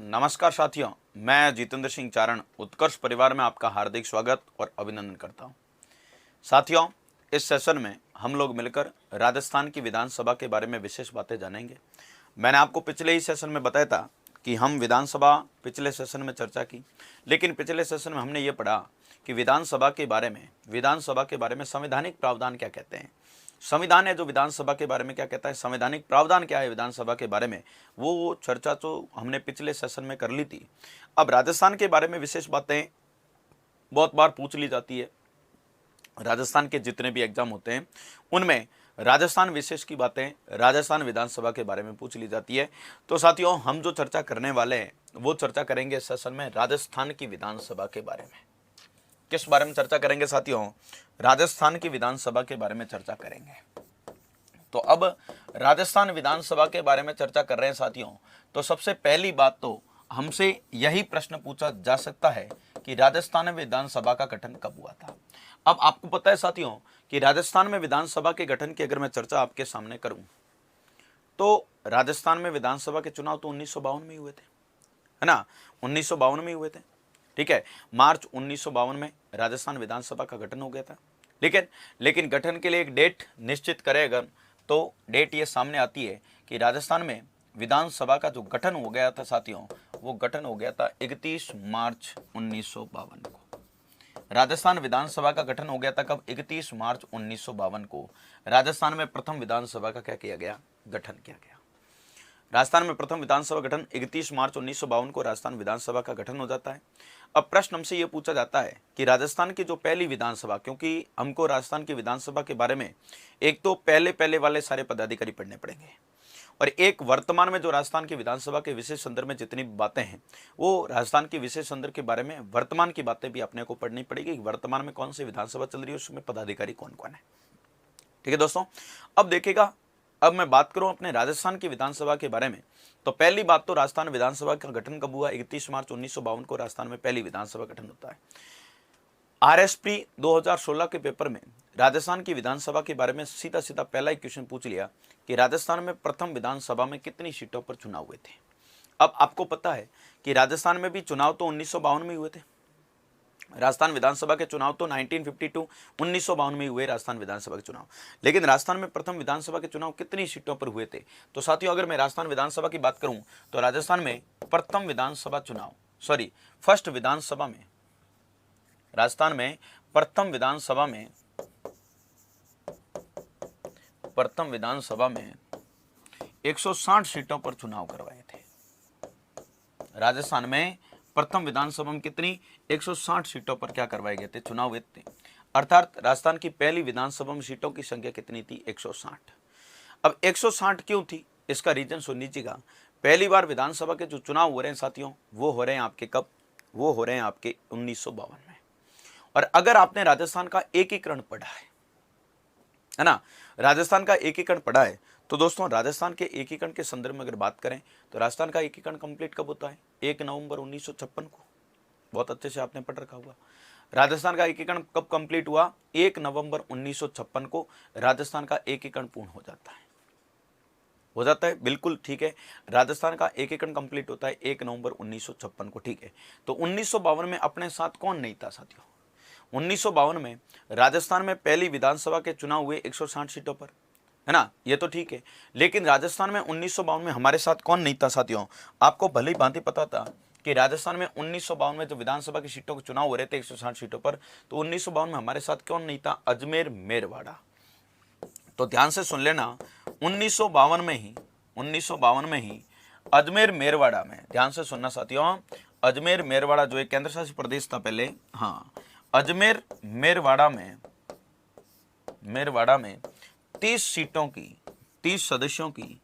नमस्कार साथियों, मैं जितेंद्र सिंह चारण उत्कर्ष परिवार में आपका हार्दिक स्वागत और अभिनंदन करता हूं। साथियों, इस सेशन में हम लोग मिलकर राजस्थान की विधानसभा के बारे में विशेष बातें जानेंगे। मैंने आपको पिछले ही सेशन में बताया था कि हम विधानसभा पिछले सेशन में चर्चा की, लेकिन पिछले सेशन में हमने ये पढ़ा कि विधानसभा के बारे में संवैधानिक प्रावधान क्या कहते हैं। संविधान है जो विधानसभा के बारे में क्या कहता है, संवैधानिक प्रावधान क्या है विधानसभा के बारे में, वो चर्चा तो हमने पिछले सेशन में कर ली थी। अब राजस्थान के बारे में विशेष बातें बहुत बार पूछ ली जाती है। राजस्थान के जितने भी एग्जाम होते हैं उनमें राजस्थान विशेष की बातें राजस्थान विधानसभा के बारे में पूछ ली जाती है। तो साथियों, हम जो चर्चा करने वाले हैं वो चर्चा करेंगे इस सेशन में राजस्थान की विधानसभा के बारे में। किस बारे में चर्चा करेंगे साथियों? राजस्थान की विधानसभा के बारे में चर्चा करेंगे। तो अब राजस्थान विधानसभा के बारे में चर्चा कर रहे हैं साथियों, तो सबसे पहली बात तो हमसे यही प्रश्न पूछा जा सकता है कि राजस्थान विधानसभा का गठन कब हुआ था। अब आपको पता है साथियों कि राजस्थान में विधानसभा के गठन की अगर मैं चर्चा आपके सामने करूं तो राजस्थान में विधानसभा के चुनाव तो 1952 में ही हुए थे, है ना। 1952 में ही हुए थे, ठीक है। मार्च 1952 में राजस्थान विधानसभा का गठन हो गया था। लेकिन गठन के लिए एक डेट निश्चित करें अगर, तो डेट ये सामने आती है कि राजस्थान में विधानसभा का जो गठन हो गया था साथियों, वो गठन हो गया था 31 मार्च 1952 को। राजस्थान विधानसभा का गठन हो गया था कब? 31 मार्च 1952 को राजस्थान में प्रथम विधानसभा का क्या किया गया? गठन किया गया। राजस्थान में प्रथम विधानसभा गठन 31 मार्च 1952 को राजस्थान विधानसभा का गठन हो जाता है। अब प्रश्न हमसे यह पूछा जाता है कि राजस्थान की जो पहली विधानसभा, क्योंकि हमको राजस्थान की विधानसभा के बारे में एक तो पहले वाले सारे पदाधिकारी पढ़ने पड़ेंगे और एक वर्तमान में जो राजस्थान की विधानसभा के विशेष संदर्भ में जितनी बातें हैं वो राजस्थान की विशेष संदर्भ के बारे में वर्तमान की बातें भी अपने को पढ़नी पड़ेगी। वर्तमान में कौन सी विधानसभा चल रही है, उसमें पदाधिकारी कौन कौन है, ठीक है दोस्तों। अब देखिएगा, अब मैं बात करूं अपने राजस्थान की विधानसभा के बारे में, तो पहली बात तो राजस्थान विधानसभा का गठन कब हुआ? 31 मार्च 1952 को राजस्थान में पहली विधानसभा गठन होता है। आरएसपी 2016 के पेपर में राजस्थान की विधानसभा के बारे में सीधा पहला ही क्वेश्चन पूछ लिया कि राजस्थान में प्रथम विधानसभा में कितनी सीटों पर चुनाव हुए थे। अब आपको पता है कि राजस्थान में भी चुनाव तो 1952 में ही हुए थे। राजस्थान विधानसभा के चुनाव तो 1952 में हुए राजस्थान विधानसभा के चुनाव, लेकिन राजस्थान में प्रथम विधानसभा के चुनाव कितनी सीटों पर हुए थे? तो साथियों, अगर मैं राजस्थान विधानसभा की बात करूं तो राजस्थान में प्रथम विधानसभा चुनाव फर्स्ट विधानसभा में राजस्थान में प्रथम विधानसभा में 160 सीटों पर चुनाव करवाए थे। राजस्थान में प्रथम विधानसभा में कितनी? 160 सीटों पर क्या करवाए गए थे? चुनाव हुए थे। अर्थात राजस्थान की पहली विधानसभा में सीटों की संख्या कितनी थी? 160। अब 160 क्यों थी, इसका रीजन सुन लीजिएगा। पहली बार विधानसभा के जो चुनाव हो रहे हैं साथियों, वो हो रहे हैं आपके कब? वो हो रहे हैं आपके 1952 में। और अगर आपने राजस्थान का एकीकरण पढ़ा है ना, राजस्थान का एकीकरण पढ़ा है, तो दोस्तों राजस्थान के एकीकरण के संदर्भ में अगर बात करें तो राजस्थान का एकीकरण कंप्लीट कब होता है? 1 नवंबर 1956 को। बहुत अच्छे से आपने पढ़ रखा हुआ। राजस्थान का एकीकरण कब कंप्लीट हुआ? 1 नवंबर 1956 को राजस्थान का एकीकरण पूर्ण हो जाता है, बिल्कुल ठीक है। राजस्थान का एकीकरण कंप्लीट होता है 1 नवंबर 1956 को, ठीक है। तो 1952 में अपने साथ कौन नहीं था साथियों? 1952 में राजस्थान में पहली विधानसभा के चुनाव हुए 160 सीटों पर, है ना, ये तो ठीक है। लेकिन राजस्थान में 1952 में हमारे साथ कौन नहीं था साथियों? आपको भली भांति पता था कि राजस्थान में 1952 में जो विधानसभा की सीटों के चुनाव हो रहे थे 160 सीटों पर, तो 1952 में हमारे साथ कौन नहीं था? अजमेर मेरवाड़ा। तो ध्यान से सुन लेना, 1952 में ही अजमेर मेरवाड़ा में, ध्यान से सुनना साथियों, अजमेर मेरवाड़ा जो एक केंद्र शासित प्रदेश था पहले, हाँ, अजमेर मेरवाड़ा में 30 सीटों की 30 सदस्यों की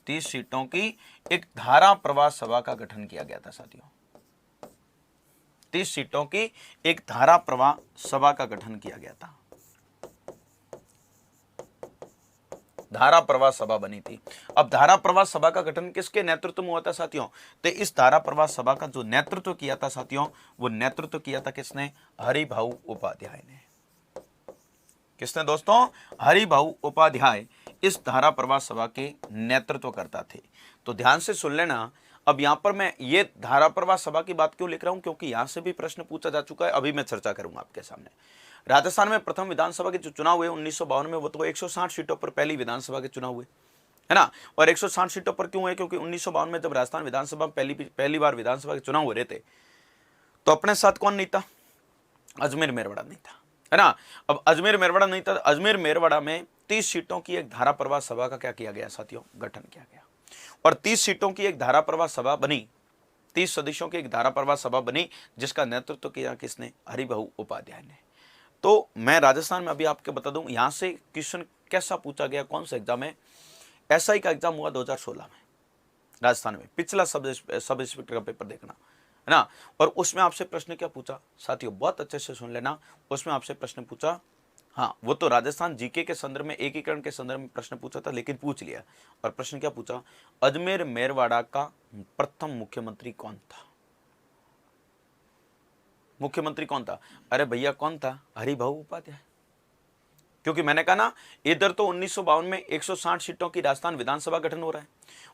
30 सीटों की एक धारा प्रवाह सभा का गठन किया गया था साथियों। 30 सीटों की एक धारा प्रवाह सभा का गठन किया गया था। धारा प्रवाह सभा बनी थी। अब धारा प्रवाह सभा का गठन किसके नेतृत्व में हुआ था साथियों? तो इस धारा प्रवाह सभा का जो नेतृत्व किया था साथियों, वो नेतृत्व किया था किसने? हरिभाऊ उपाध्याय ने। किसने दोस्तों? हरिभाऊ उपाध्याय इस धारा प्रवाह सभा के नेतृत्व करता थे। तो ध्यान से सुन लेना। अब यहां पर मैं ये धारा प्रवाह सभा की बात क्यों लिख रहा हूं, क्योंकि यहां से भी प्रश्न पूछा जा चुका है, अभी मैं चर्चा करूंगा आपके सामने। राजस्थान में प्रथम विधानसभा के जो चुनाव हुए 1952 में, वो तो 160 सीटों पर पहली विधानसभा के चुनाव हुए, है ना। और 160 सीटों पर क्यों हुए, क्योंकि 1952 में जब राजस्थान विधानसभा पहली बार विधानसभा के चुनाव हो रहे थे, तो अपने साथ कौन नहीं था, अजमेर मेरवाड़ा नहीं था, है ना। अब अजमेर मेरवाड़ा नहीं था, अजमेर मेरवाड़ा में 30 सीटों की एक धारा प्रवाह सभा का क्या किया गया साथियों, गठन किया गया। और 30 सीटों की एक धारा प्रवाह सभा बनी, 30 सदस्यों की एक धारा प्रवाह सभा बनी, जिसका नेतृत्व किया किसने, हरिभाऊ उपाध्याय ने। तो मैं राजस्थान में अभी आपको बता दूं, यहां से क्वेश्चन कैसा पूछा गया, कौन सा एग्जाम है, एसआई का एग्जाम हुआ 2016 में राजस्थान में, पिछला सब इंस्पेक्टर का पेपर देखना, है ना। और उसमें आपसे प्रश्न क्या पूछा साथियों, बहुत अच्छे से सुन लेना। उसमें आपसे प्रश्न पूछा, हाँ वो तो राजस्थान जीके के संदर्भ में, एकीकरण के संदर्भ में प्रश्न पूछा था, लेकिन पूछ लिया। और प्रश्न क्या पूछा, अजमेर मेरवाड़ा का प्रथम मुख्यमंत्री कौन था, मुख्यमंत्री कौन था। अरे भैया कौन था, हरिभाऊ उपाध्याय। क्योंकि मैंने कहा ना, इधर तो 1952 में 160 सीटों की राजस्थान विधानसभा गठन हो रहा है,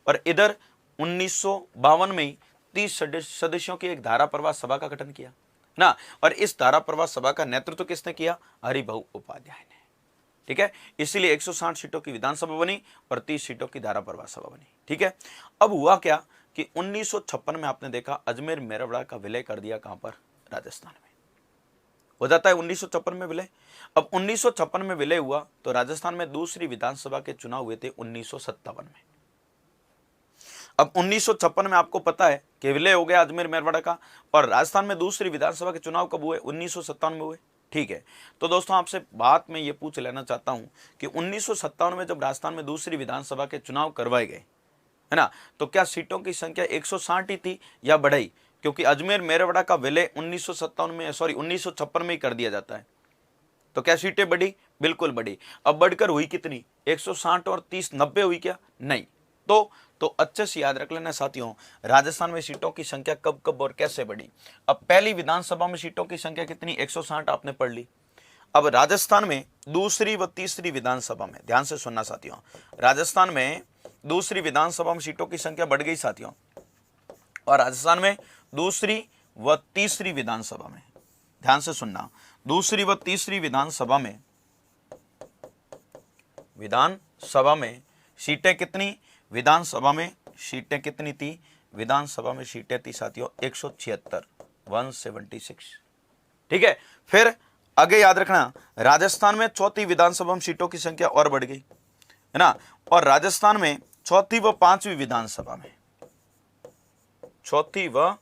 और इधर 1952 में ही 30 सदस्यों की एक धारा प्रवाह सभा का गठन किया ना। और इस धारा प्रवाह सभा का नेतृत्व किसने किया, हरिभाऊ उपाध्याय ने। ठीक है, इसीलिए 160 सीटों की विधानसभा बनी और 30 सीटों की धारा प्रवाह सभा बनी। ठीक है, अब हुआ क्या कि 1956 में आपने देखा अजमेर मेरवाड़ा का विलय कर दिया, कहां पर, राजस्थान में हो जाता है 1956 में विलय। अब 1956 में विलय हुआ तो राजस्थान में दूसरी विधानसभा के चुनाव हुए थे 1957 में। अब 1956 में आपको पता है कि विलय हो गया अजमेर मेरवाड़ा का, और राजस्थान में दूसरी विधानसभा के चुनाव कब हुए, 1957 में हुए। ठीक है, तो दोस्तों आपसे बात में ये पूछ लेना चाहता हूं कि 1957 में जब राजस्थान में दूसरी विधानसभा के चुनाव करवाए गए, है ना, तो क्या सीटों की संख्या 160 ही थी या बढ़ाई, क्योंकि अजमेर मेरवाड़ा का विलय 1956 में ही कर दिया जाता है, तो क्या सीटें बढ़ी, बिल्कुल बढ़ी। अब बढ़कर हुई कितनी, 160 और 30 90 हुई क्या, नहीं। तो अच्छे से याद रख लेना साथियों, राजस्थान में सीटों की संख्या कब कब और कैसे बढ़ी। अब पहली विधानसभा में सीटों की संख्या कितनी, 160 आपने पढ़ ली। अब राजस्थान में दूसरी व तीसरी विधानसभा में, ध्यान से सुनना साथियों, राजस्थान में दूसरी विधानसभा में सीटों की संख्या बढ़ गई साथियों, और राजस्थान में दूसरी व तीसरी विधानसभा में, ध्यान से सुनना, दूसरी व तीसरी विधानसभा में सीटें कितनी, विधानसभा में सीटें कितनी थी, विधानसभा में सीटें थी साथियों 176, 176। ठीक है, फिर आगे याद रखना, राजस्थान में चौथी विधानसभा में सीटों की संख्या और बढ़ गई, है ना। और राजस्थान में चौथी व पांचवी विधानसभा में, चौथी व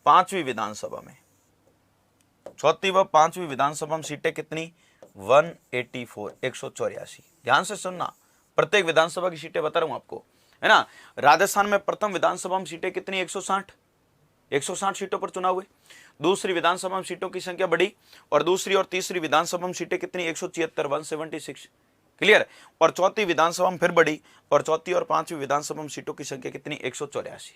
पांचवी विधानसभा में सीटें कितनी, 184, 184। ध्यान से सुनना, प्रत्येक विधानसभा की सीटें बता रहा हूं आपको, है ना। राजस्थान में प्रथम विधानसभा में सीटें कितनी, 160 सीटों पर चुनाव हुए। दूसरी विधानसभा में सीटों की संख्या बढ़ी, और दूसरी और तीसरी विधानसभा में सीटें कितनी, 176, 176। क्लियर। और चौथी विधानसभा में फिर बढ़ी, और चौथी और पांचवी विधानसभा में सीटों की संख्या कितनी, 184।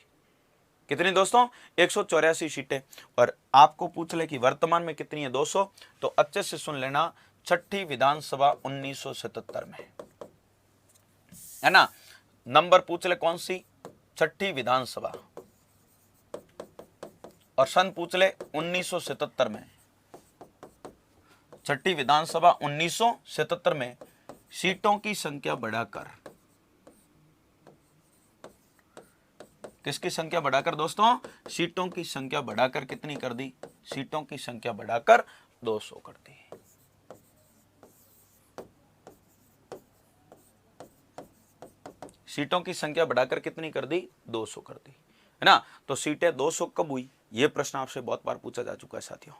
कितनी दोस्तों, 184 सीटें। और आपको पूछ ले कि वर्तमान में कितनी है, 200। तो अच्छे से सुन लेना, छठी विधानसभा 1977 में, है ना। नंबर पूछ ले कौन सी, छठी विधानसभा, और सन पूछ ले 1977 में। छठी विधानसभा 1977 में सीटों की संख्या बढ़ाकर, किसकी संख्या बढ़ाकर दोस्तों, सीटों की संख्या बढ़ाकर कितनी कर दी, सीटों की संख्या बढ़ाकर 200 कर दी। सीटों की संख्या बढ़ाकर कितनी कर दी, 200 कर दी, है ना। तो सीटें 200 कब हुई, यह प्रश्न आपसे बहुत बार पूछा जा चुका है साथियों।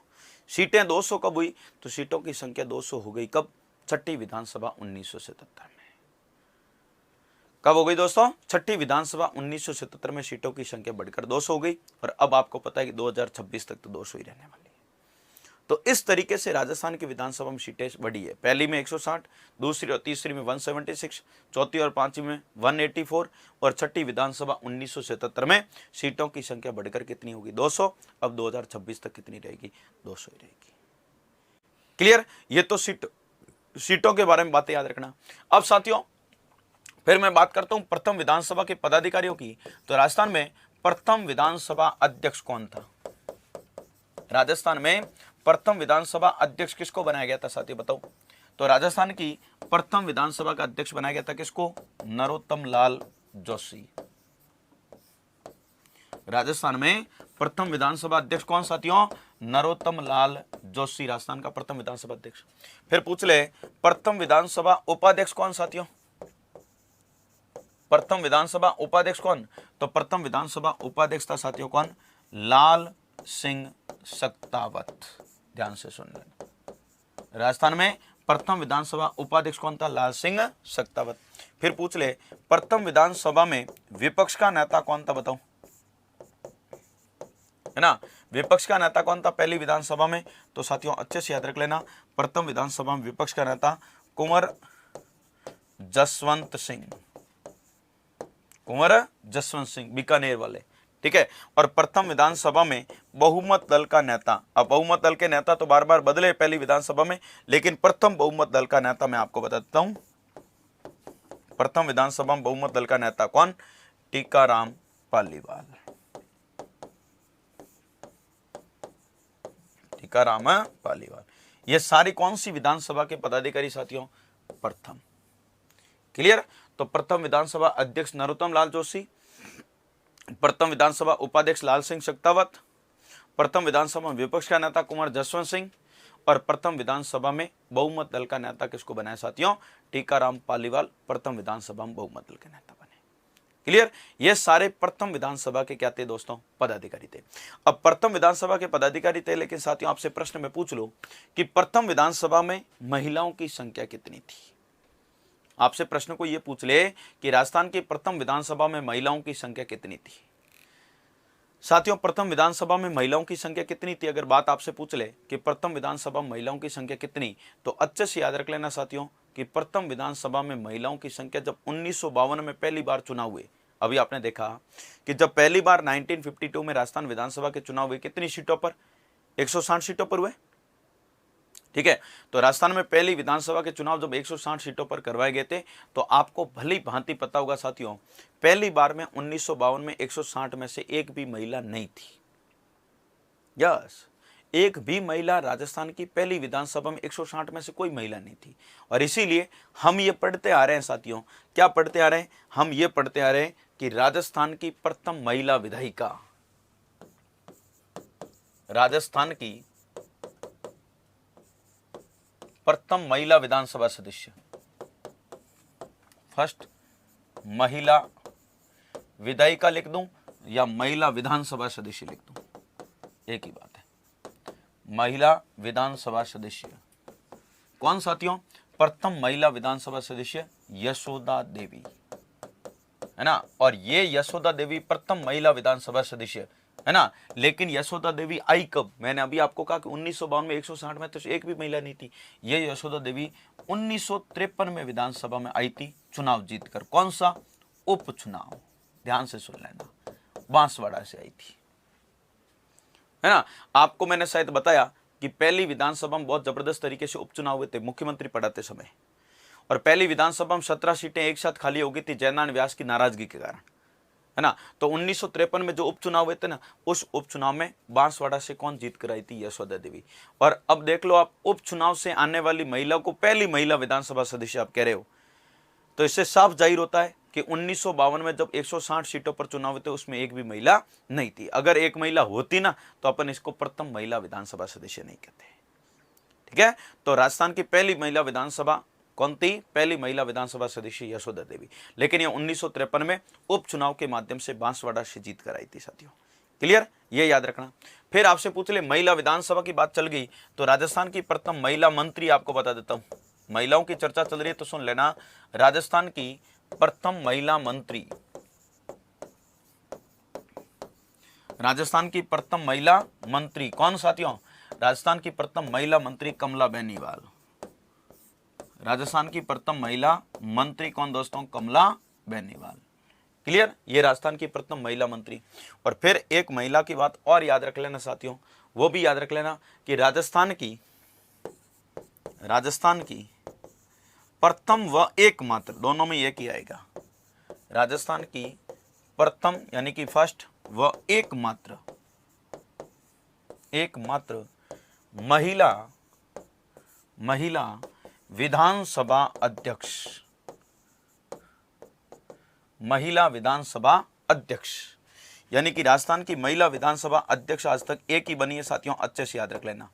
सीटें 200 कब हुई, तो सीटों की संख्या 200 हो गई कब, छठी विधानसभा 1977 में। कब हो गई दोस्तों, छठी विधानसभा 1977 में सीटों की संख्या बढ़कर 200 हो गई। और अब आपको पता है कि 2026 तक तो 200 ही रहने वाली है। तो इस तरीके से राजस्थान की विधानसभा में सीटें बढ़ी है, पहली में 160, दूसरी और तीसरी में 176, चौथी और पांचवी में 184, और छठी विधानसभा 1977 में सीटों की संख्या बढ़कर कितनी होगी, 200। अब 2026 तक कितनी रहेगी, 200 ही रहेगी। क्लियर। ये तो सीटों के बारे में बातें याद रखना। अब साथियों फिर मैं बात करता हूं प्रथम विधानसभा के पदाधिकारियों की। तो राजस्थान में प्रथम विधानसभा अध्यक्ष कौन था? राजस्थान में प्रथम विधानसभा अध्यक्ष किसको बनाया गया था साथियों, बताओ। तो राजस्थान की प्रथम विधानसभा का अध्यक्ष बनाया गया था किसको? नरोत्तम लाल जोशी। राजस्थान में प्रथम विधानसभा अध्यक्ष कौन साथियों? नरोत्तम लाल जोशी, राजस्थान का प्रथम विधानसभा अध्यक्ष। फिर पूछ ले प्रथम विधानसभा उपाध्यक्ष कौन साथियों? प्रथम विधानसभा उपाध्यक्ष कौन? तो प्रथम विधानसभा उपाध्यक्ष था साथियों कौन? लाल सिंह सक्तावत। ध्यान से सुन लेना। राजस्थान में प्रथम विधानसभा उपाध्यक्ष कौन था? लाल सिंह सक्तावत। फिर पूछ ले प्रथम विधानसभा में विपक्ष का नेता कौन था, बताओ, है ना। विपक्ष का नेता कौन था पहली विधानसभा में? तो साथियों अच्छे से याद रख लेना, प्रथम विधानसभा में विपक्ष का नेता कुंवर जसवंत सिंह, कुंवर जसवंत सिंह बीकानेर वाले, ठीक है। और प्रथम विधानसभा में बहुमत दल का नेता, अब बहुमत दल के नेता तो बार बार बदले पहली विधानसभा में, लेकिन प्रथम बहुमत दल का नेता मैं आपको बता देता हूं। प्रथम विधानसभा में बहुमत दल का नेता कौन? टीकाराम पालीवाल। टीकाराम पालीवाल। ये सारी कौन सी विधानसभा के पदाधिकारी साथियों? प्रथम। क्लियर। तो प्रथम विधानसभा अध्यक्ष नरोत्तम लाल जोशी, प्रथम विधानसभा उपाध्यक्ष लाल सिंह सक्तावत, प्रथम विधानसभा में विपक्ष का नेता कुंवर जसवंत सिंह, और प्रथम विधानसभा में बहुमत दल का नेता किसको बनाया साथियों? टीकाराम पालीवाल प्रथम विधानसभा में बहुमत दल के नेता बने। क्लियर। ये सारे प्रथम विधानसभा के क्या थे दोस्तों? पदाधिकारी थे। अब प्रथम विधानसभा के पदाधिकारी थे, लेकिन साथियों आपसे प्रश्न में पूछ लो कि प्रथम विधानसभा में महिलाओं की संख्या कितनी थी? आपसे प्रश्न को यह पूछ ले कि राजस्थान की प्रथम विधानसभा में महिलाओं की संख्या कितनी थी? साथियों प्रथम विधानसभा में महिलाओं की संख्या कितनी थी? अगर बात आपसे पूछ ले कि प्रथम विधानसभा में महिलाओं की संख्या कितनी, तो अच्छे से याद रख लेना साथियों कि प्रथम विधानसभा में महिलाओं की संख्या जब 1952 में पहली बार चुनाव हुए, अभी आपने देखा कि जब पहली बार 1952 में राजस्थान विधानसभा के चुनाव हुए, कितनी सीटों पर? 160 सीटों पर हुए, ठीक है। तो राजस्थान में पहली विधानसभा के चुनाव जब 160 सीटों पर करवाए गए थे, तो आपको भली भांति पता होगा साथियों, पहली बार में 1952 में 160 में से एक भी महिला नहीं थी। यस, एक भी महिला राजस्थान की पहली विधानसभा में 160 में से कोई महिला नहीं थी। और इसीलिए हम ये पढ़ते आ रहे हैं साथियों, क्या पढ़ते आ रहे हैं? हम ये पढ़ते आ रहे हैं कि राजस्थान की प्रथम महिला विधायिका, राजस्थान की प्रथम महिला विधानसभा सदस्य, फर्स्ट महिला विधायिका लिख दूं या महिला विधानसभा सदस्य लिख दूं, एक ही बात है। महिला विधानसभा सदस्य कौन साथियों? प्रथम महिला विधानसभा सदस्य यशोदा देवी, है ना। और ये यशोदा देवी प्रथम महिला विधानसभा सदस्य, है ना। लेकिन यशोदा देवी आई कब? मैंने अभी आपको कहा कि 1952 में 160 में तो एक भी महिला नहीं थी। ये यशोदा देवी 1953 में विधानसभा में आई थी चुनाव जीतकर। कौन सा? उपचुनाव। ध्यान से सुन लेना, बांसवाड़ा से आई थी, है ना। आपको मैंने शायद बताया कि पहली विधानसभा में बहुत जबरदस्त तरीके से उपचुनाव हुए थे मुख्यमंत्री पढ़ाते समय, और पहली विधानसभा में 17 सीटें एक साथ खाली हो गई थी जयनारायण व्यास की नाराजगी के कारण, है ना। तो 1953 में जो उपचुनाव हुए थे ना, उस उपचुनाव में बांसवाड़ा से कौन जीत कर आई थी? यशोदा देवी। और अब देख लो आप, उपचुनाव से आने वाली महिला को पहली महिला विधानसभा सदस्य आप कह रहे हो, तो इससे साफ जाहिर होता है कि 1952 में जब 160 सीटों पर चुनाव हुए थे उसमें एक भी महिला नहीं थी। अगर एक महिला होती ना तो अपन इसको प्रथम महिला विधानसभा सदस्य नहीं कहते, ठीक है। तो राजस्थान की पहली महिला विधानसभा कौन थी? पहली महिला विधानसभा सदस्य यशोदा देवी। लेकिन ये 1953 में उपचुनाव के माध्यम से बांसवाड़ा से जीत कर आई थी साथियों। क्लियर, ये याद रखना। फिर आपसे पूछ ले, महिला विधानसभा की बात चल गई तो राजस्थान की प्रथम महिला मंत्री आपको बता देता हूं। महिलाओं की चर्चा चल रही है तो सुन लेना, राजस्थान की प्रथम महिला मंत्री, राजस्थान की प्रथम महिला मंत्री कौन साथियों? राजस्थान की प्रथम महिला मंत्री कमला बेनीवाल। राजस्थान की प्रथम महिला मंत्री कौन दोस्तों? कमला बेनीवाल। क्लियर, ये राजस्थान की प्रथम महिला मंत्री। और फिर एक महिला की बात और याद रख लेना साथियों, वो भी याद रख लेना कि राजस्थान की प्रथम व एकमात्र, दोनों में एक ही आएगा। राजस्थान की प्रथम यानी कि फर्स्ट व एकमात्र महिला विधानसभा अध्यक्ष, यानी कि राजस्थान की महिला विधानसभा अध्यक्ष आज तक एक ही बनी है साथियों, अच्छे से याद रख लेना।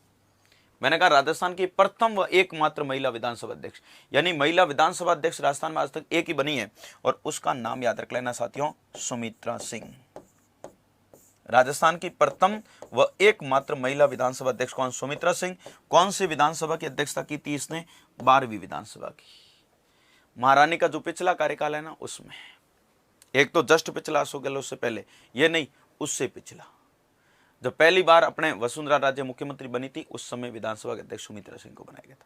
मैंने कहा राजस्थान की प्रथम व एकमात्र महिला विधानसभा अध्यक्ष, यानी महिला विधानसभा अध्यक्ष राजस्थान में आज तक एक ही बनी है, और उसका नाम याद रख लेना साथियों, सुमित्रा सिंह। राजस्थान की प्रथम व एकमात्र महिला विधानसभा अध्यक्ष कौन? सुमित्रा सिंह। कौन सी विधानसभा की अध्यक्षता की थी इसने? 12वीं विधानसभा की। महारानी का जो पिछला कार्यकाल है ना, उसमें एक तो जस्ट पिछला अशोक गहलोत से पहले, ये नहीं, उससे पिछला, जब पहली बार अपने वसुंधरा राजे मुख्यमंत्री बनी थी, उस समय विधानसभा के अध्यक्ष सुमित्रा सिंह को बनाया गया था।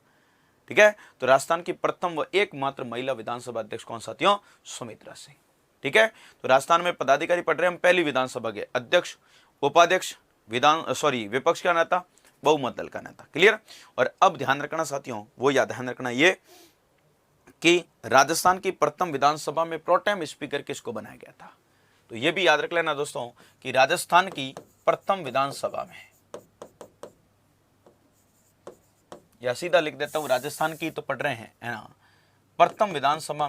ठीक है, तो राजस्थान की प्रथम व एकमात्र महिला विधानसभा अध्यक्ष कौन साथियों? सुमित्रा सिंह। ठीक है, तो राजस्थान में पदाधिकारी पढ़ रहे हैं हम, पहली विधानसभा के अध्यक्ष, उपाध्यक्ष, विपक्ष का नेता, बहुमत दल का नेता। क्लियर। और अब ध्यान रखना साथियों, वो याद ध्यान रखना ये कि राजस्थान की प्रथम विधानसभा में प्रोटेम स्पीकर किसको बनाया गया था? तो ये भी याद रख लेना दोस्तों कि राजस्थान की प्रथम विधानसभा में, या सीधा लिख देता हूं, राजस्थान की तो पढ़ रहे हैं है ना, प्रथम विधानसभा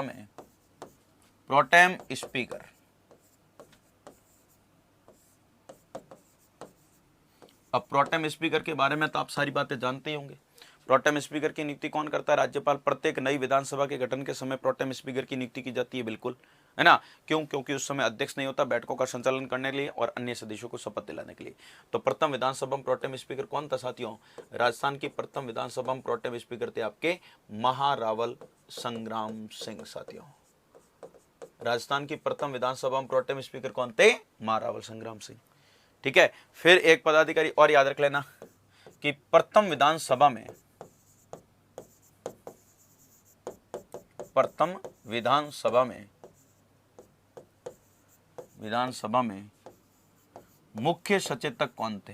में प्रोटेम स्पीकर, अब प्रोटेम स्पीकर के बारे में तो आप सारी बातें जानते ही होंगे। प्रोटेम स्पीकर की नियुक्ति कौन करता है? राज्यपाल। प्रत्येक नई विधानसभा के गठन के समय प्रोटेम स्पीकर की नियुक्ति की जाती है, बिल्कुल, है ना। क्यों? क्योंकि उस समय अध्यक्ष नहीं होता, बैठकों का संचालन करने के लिए और अन्य सदस्यों को शपथ दिलाने के लिए। तो प्रथम विधानसभा में प्रोटेम स्पीकर कौन था साथियों? राजस्थान की प्रथम विधानसभा में प्रोटेम स्पीकर थे आपके महारावल संग्राम सिंह साथियों। राजस्थान की प्रथम विधानसभा में प्रोटेम स्पीकर कौन थे? महारावल संग्राम सिंह। ठीक है, फिर एक पदाधिकारी और याद रख लेना कि प्रथम विधानसभा में मुख्य सचेतक कौन थे?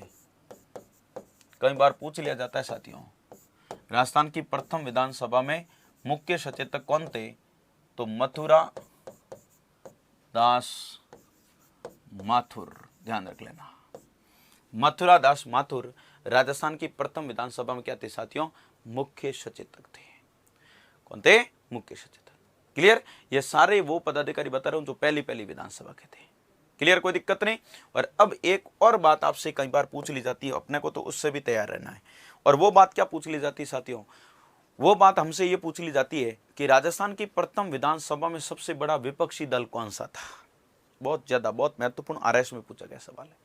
कई बार पूछ लिया जाता है साथियों, राजस्थान की प्रथम विधानसभा में मुख्य सचेतक कौन थे? तो मथुरा दास माथुर, ध्यान रख लेना। मथुरा दास माथुर राजस्थान की प्रथम विधानसभा में क्या थे साथियों? मुख्य सचेतक थे। कौन थे? मुख्य सचेतक। क्लियर। ये सारे वो पदाधिकारी बता रहा हूं जो पहली विधानसभा के थे। क्लियर, कोई दिक्कत नहीं। और अब एक और बात आपसे कई बार पूछ ली जाती है, अपने को तो उससे भी तैयार रहना है। और वो बात क्या पूछ ली जाती है साथियों? वो बात हमसे ये पूछ ली जाती है कि राजस्थान की प्रथम विधानसभा में सबसे बड़ा विपक्षी दल कौन सा था? बहुत महत्वपूर्ण आरएस में पूछा गया सवाल है।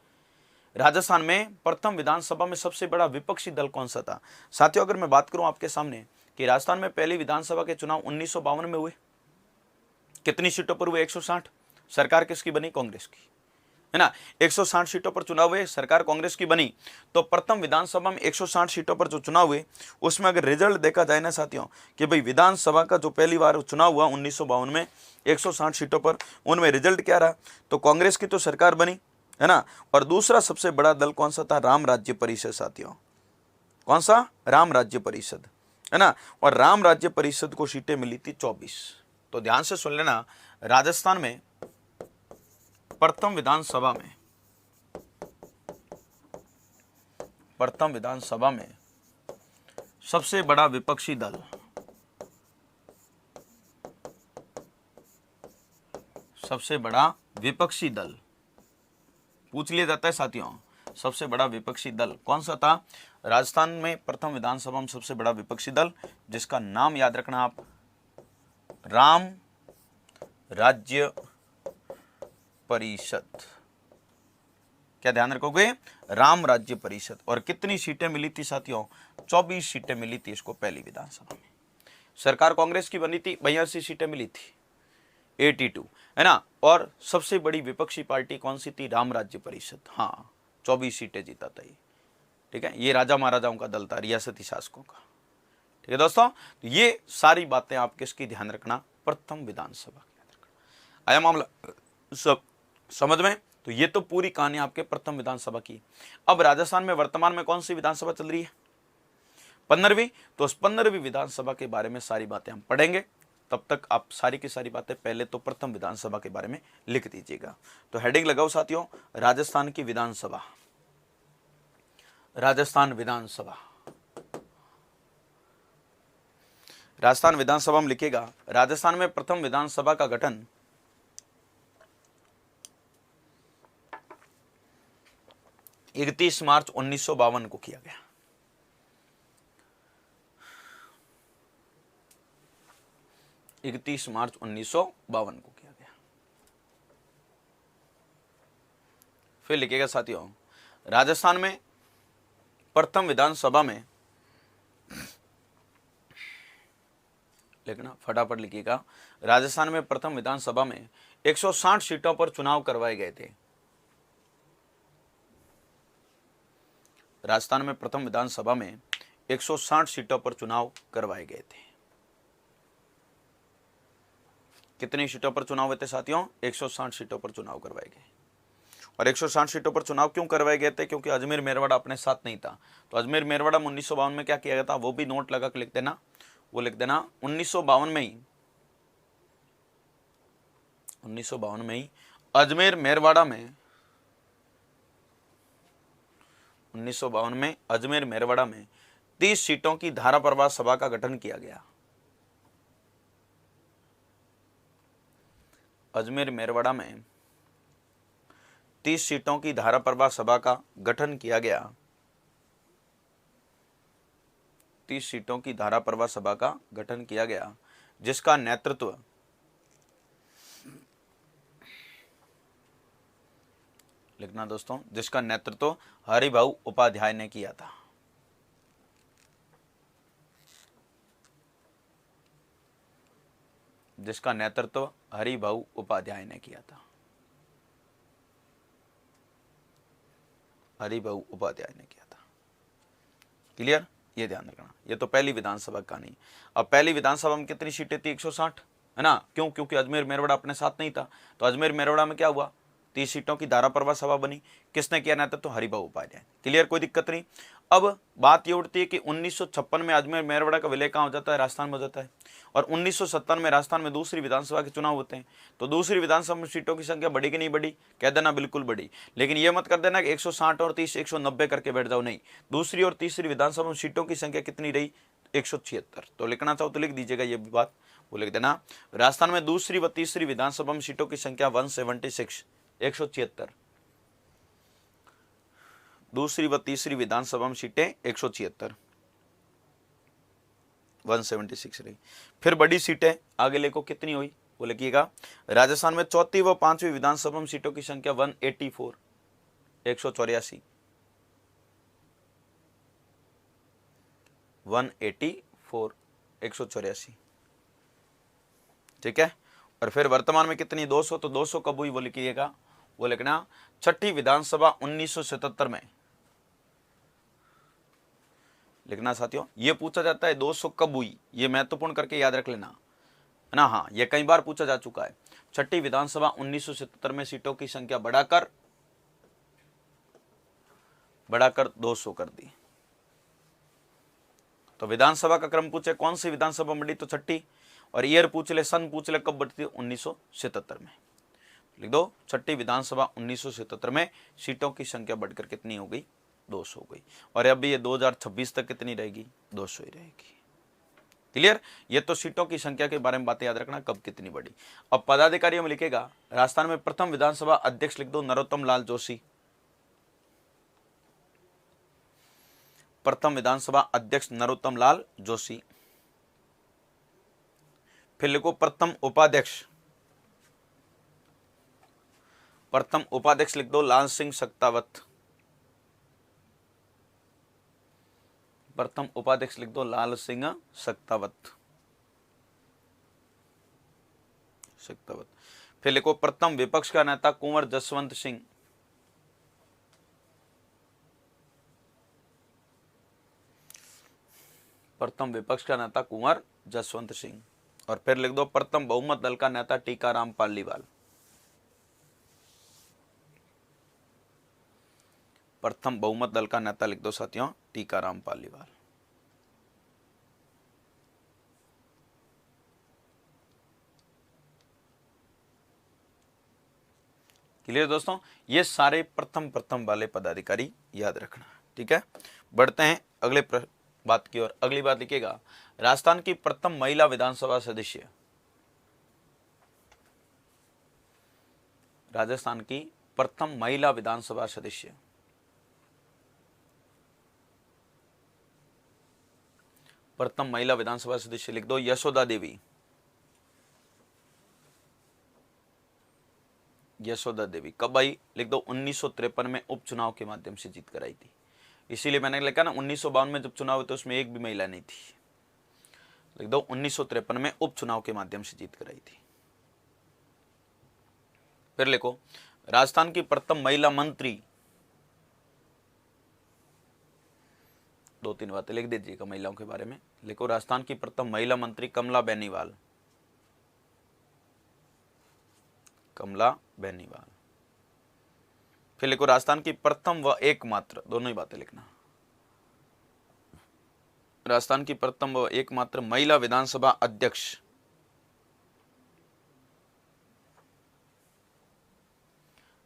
राजस्थान में प्रथम विधानसभा में सबसे बड़ा विपक्षी दल कौन सा था? साथियों, अगर मैं बात करूं आपके सामने कि राजस्थान में पहली विधानसभा के चुनाव 1952 में हुए, कितनी सीटों पर हुए? 160। सरकार किसकी बनी? कांग्रेस की, है ना। 160 सीटों पर चुनाव हुए, सरकार कांग्रेस की बनी। तो प्रथम विधानसभा में 160 सीटों पर जो चुनाव हुए, उसमें अगर रिजल्ट देखा जाए ना साथियों कि भाई विधानसभा का जो पहली बार चुनाव हुआ 1952 में 160 सीटों पर, उनमें रिजल्ट क्या रहा? तो कांग्रेस की तो सरकार बनी, है ना। और दूसरा सबसे बड़ा दल कौन सा था? राम राज्य परिषद साथियों। कौन सा? राम राज्य परिषद, है ना। और राम राज्य परिषद को सीटें मिली थी 24। तो ध्यान से सुन लेना, राजस्थान में प्रथम विधानसभा में सबसे बड़ा विपक्षी दल पूछ लिया जाता है साथियों। सबसे बड़ा विपक्षी दल कौन सा था? राजस्थान में प्रथम विधानसभा में सबसे बड़ा विपक्षी दल, जिसका नाम याद रखना आप, राम राज्य परिषद। क्या ध्यान रखोगे? राम राज्य परिषद। और कितनी सीटें मिली थी साथियों? 24 सीटें मिली थी इसको पहली विधानसभा में। सरकार कांग्रेस की बनी थी, 82 सीटें मिली थी, 82, है ना। और सबसे बड़ी विपक्षी पार्टी कौन सी थी? राम राज्य परिषद। हाँ, 24 सीटें जीता था ये। ठीक है, ये राजा महाराजाओं का दल था, रियासती शासकों का। ठीक है दोस्तों, तो ये सारी बातें आप किसकी ध्यान रखना? प्रथम विधानसभा की ध्यान रखना। आया मामला सब समझ में? तो तो ये तो पूरी कहानी आपके प्रथम विधानसभा की। अब राजस्थान में वर्तमान में कौन सी विधानसभा चल रही है? 15वीं। तो उस 15वीं विधानसभा के बारे में सारी बातें हम पढ़ेंगे। तब तक आप सारी की सारी बातें पहले तो प्रथम विधानसभा के बारे में लिख दीजिएगा। तो हेडिंग लगाओ साथियों, राजस्थान की विधानसभा। राजस्थान विधानसभा, राजस्थान विधानसभा में लिखेगा, राजस्थान में प्रथम विधानसभा का गठन 31 मार्च 1952 को किया गया। 31 मार्च 1952 को किया गया। फिर लिखेगा साथियों, राजस्थान में प्रथम विधानसभा में, लिखना फटाफट लिखिएगा, राजस्थान में प्रथम विधानसभा में 160 सीटों पर चुनाव करवाए गए थे। राजस्थान में प्रथम विधानसभा में 160 सीटों पर चुनाव करवाए गए थे। कितनी सीटों पर चुनाव हुए थे साथियों? 160 सीटों पर चुनाव करवाए गए। और 160 सीटों पर चुनाव क्यों करवाए गए थे? क्योंकि अजमेर मेरवाड़ा अपने साथ नहीं था। तो अजमेर मेरवाड़ा में 1952 में क्या किया गया था, वो भी नोट लगा के लिख देना, वो लिख देना। 1952 में ही, 1952 में ही अजमेर मेरवाड़ा में, 1952 में अजमेर मेरवाड़ा में 30 सीटों की धारा प्रवाह सभा का गठन किया गया। अजमेर मेरवाड़ा में 30 सीटों की धारा प्रवाह सभा का गठन किया गया। 30 सीटों की धारा प्रवाह सभा का गठन किया गया, जिसका नेतृत्व लिखना दोस्तों, जिसका नेतृत्व हरिभाऊ उपाध्याय ने किया था। जिसका नेतृत्व हरिभाऊ उपाध्याय ने किया था। हरिभाऊ उपाध्याय ने किया था। क्लियर? ये ध्यान रखना। ये तो पहली विधानसभा का नहीं। अब पहली विधानसभा में कितनी सीटें थी? 160, है ना? क्यों? क्योंकि अजमेर मेरवाड़ा अपने साथ नहीं था। तो अजमेर मेरवाड़ा में क्या हुआ? 30 सीटों की धारा प्रवाह सभा बनी। किसने किया नेतृत्व? तो हरिभाऊ उपाध्याय। क्लियर? कोई दिक्कत नहीं। अब बात ये उठती है कि 1956 में अजमेर मेरवाड़ा का विलय कहाँ हो जाता है? राजस्थान में हो जाता है। और 1957 में राजस्थान में दूसरी विधानसभा के चुनाव होते हैं। तो दूसरी विधानसभा में सीटों की संख्या बढ़ी कि नहीं बढ़ी? कह देना बिल्कुल बढ़ी। लेकिन ये मत कर देना कि 160 और 30 190 करके बैठ जाओ, नहीं। दूसरी और तीसरी विधानसभा में सीटों की संख्या कितनी रही? 176। तो लिखना चाहो तो लिख दीजिएगा ये भी बात, वो लिख देना। राजस्थान में दूसरी व तीसरी विधानसभा में सीटों की संख्या 176, 176। दूसरी व तीसरी विधानसभा में सीटें 176, 176 रही। फिर बड़ी सीटें आगे लेको कितनी हुई? वो लिखिएगा, राजस्थान में चौथी व पांचवी विधानसभा में सीटों की संख्या 184, 184, 184, 184। ठीक है। और फिर वर्तमान में कितनी? 200। तो 200 कब हुई? वो लिखिएगा, वो लिखना, छठी विधानसभा 1977 में। लिखना साथियों, ये पूछा जाता है 200 कब हुई, ये महत्वपूर्ण करके याद रख लेना, है ना। हाँ, ये कई बार पूछा जा चुका है। छठी विधानसभा 1977 में सीटों की संख्या बढ़ाकर 200 कर दी। तो विधानसभा का क्रम पूछे कौन सी विधानसभा बढ़ी, तो छठी। और ईयर पूछ ले, सन पूछ ले, कब बढ़ती? 1977 में। लिख दो, छठी विधानसभा 1977 में सीटों की संख्या बढ़कर कितनी हो गई? 200 हो गई। और अब ये 2026 तक कितनी रहेगी? 200 ही रहेगी। क्लियर? ये तो सीटों की संख्या के बारे में बातें याद रखना, कब कितनी बढ़ी। अब पदाधिकारियों में लिखेगा, राजस्थान में प्रथम विधानसभा अध्यक्ष लिख दो, नरोत्तम लाल जोशी। प्रथम विधानसभा अध्यक्ष नरोत्तम लाल जोशी। फिर लिखो प्रथम उपाध्यक्ष, प्रथम उपाध्यक्ष लिख दो, लाल सिंह सक्तावत। प्रथम उपाध्यक्ष लिख दो, लाल सिंह सक्तावत। फिर लिखो प्रथम विपक्ष का नेता कुंवर जसवंत सिंह। प्रथम विपक्ष का नेता कुंवर जसवंत सिंह। और फिर लिख दो प्रथम बहुमत दल का नेता टीकाराम पालीवाल। प्रथम बहुमत दल का नेता लिख दो साथियों, टीकाराम पालीवाल। क्लियर दोस्तों, ये सारे प्रथम वाले पदाधिकारी याद रखना। ठीक है, बढ़ते हैं अगले बात की ओर। अगली बात लिखिएगा, राजस्थान की प्रथम महिला विधानसभा सदस्य। राजस्थान की प्रथम महिला विधानसभा सदस्य, प्रथम महिला विधानसभा सदस्य लिख दो यशोदा देवी। यशोदा देवी कब आई? लिख दो 1953 में उपचुनाव के माध्यम से जीत कर आई थी। इसीलिए मैंने लिखा ना 1952 में जब चुनाव हुए तो उसमें एक भी महिला नहीं थी। लिख दो 1953 में उपचुनाव के माध्यम से जीत कर आई थी। फिर लिखो, राजस्थान की प्रथम महिला मंत्री। 2-3 बातें लिख दीजिएगा महिलाओं के बारे में। लिखो, राजस्थान की प्रथम महिला मंत्री कमला बेनीवाल। कमला बेनीवाल। फिर लिखो, राजस्थान की प्रथम व एकमात्र, दोनों ही बातें लिखना, राजस्थान की प्रथम व एकमात्र महिला विधानसभा अध्यक्ष।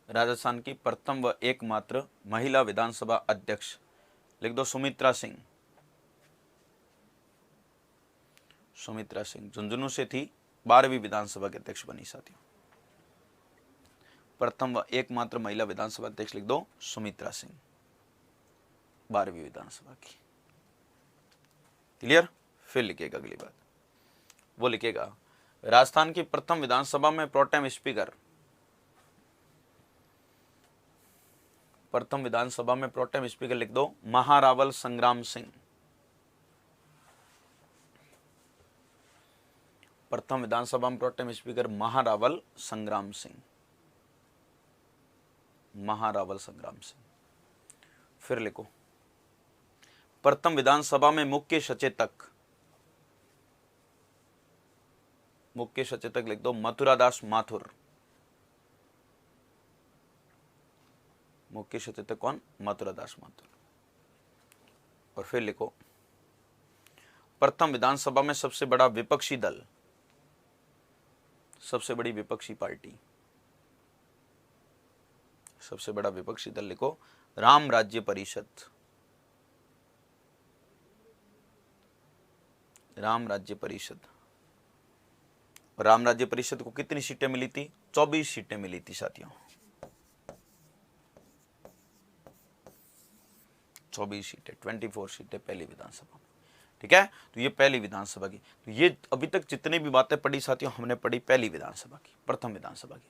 राजस्थान की प्रथम व एकमात्र महिला विधानसभा अध्यक्ष लिख दो सुमित्रा सिंह। सुमित्रा सिंह झुंझुनू से थी, 12वीं विधानसभा के अध्यक्ष बनी साथियों। प्रथम व एकमात्र महिला विधानसभा अध्यक्ष लिख दो सुमित्रा सिंह, 12वीं विधानसभा की। क्लियर? फिर लिखिएगा अगली बात, वो लिखिएगा, राजस्थान की प्रथम विधानसभा में प्रोटेम स्पीकर। प्रथम विधानसभा में प्रोटेम स्पीकर लिख दो महारावल संग्राम सिंह। प्रथम विधानसभा में प्रोटेम स्पीकर महारावल संग्राम सिंह, महारावल संग्राम सिंह। फिर लिखो, प्रथम विधानसभा में मुख्य सचेतक। मुख्य सचेतक लिख दो मथुरादास माथुर। मुख्य सचेतक कौन? मथुरादास माथुर। और फिर लिखो, प्रथम विधानसभा में सबसे बड़ा विपक्षी दल, सबसे बड़ी विपक्षी पार्टी, सबसे बड़ा विपक्षी दल लिखो राम राज्य परिषद। राम राज्य परिषद। राम राज्य परिषद को कितनी सीटें मिली थी? 24 सीटें मिली थी साथियों, 24 सीटें, 24 सीटें पहली विधानसभा में। ठीक है, तो ये पहली विधानसभा की। तो ये अभी तक जितनी भी बातें पढ़ी साथियों हमने पढ़ी पहली विधानसभा की, प्रथम विधानसभा की।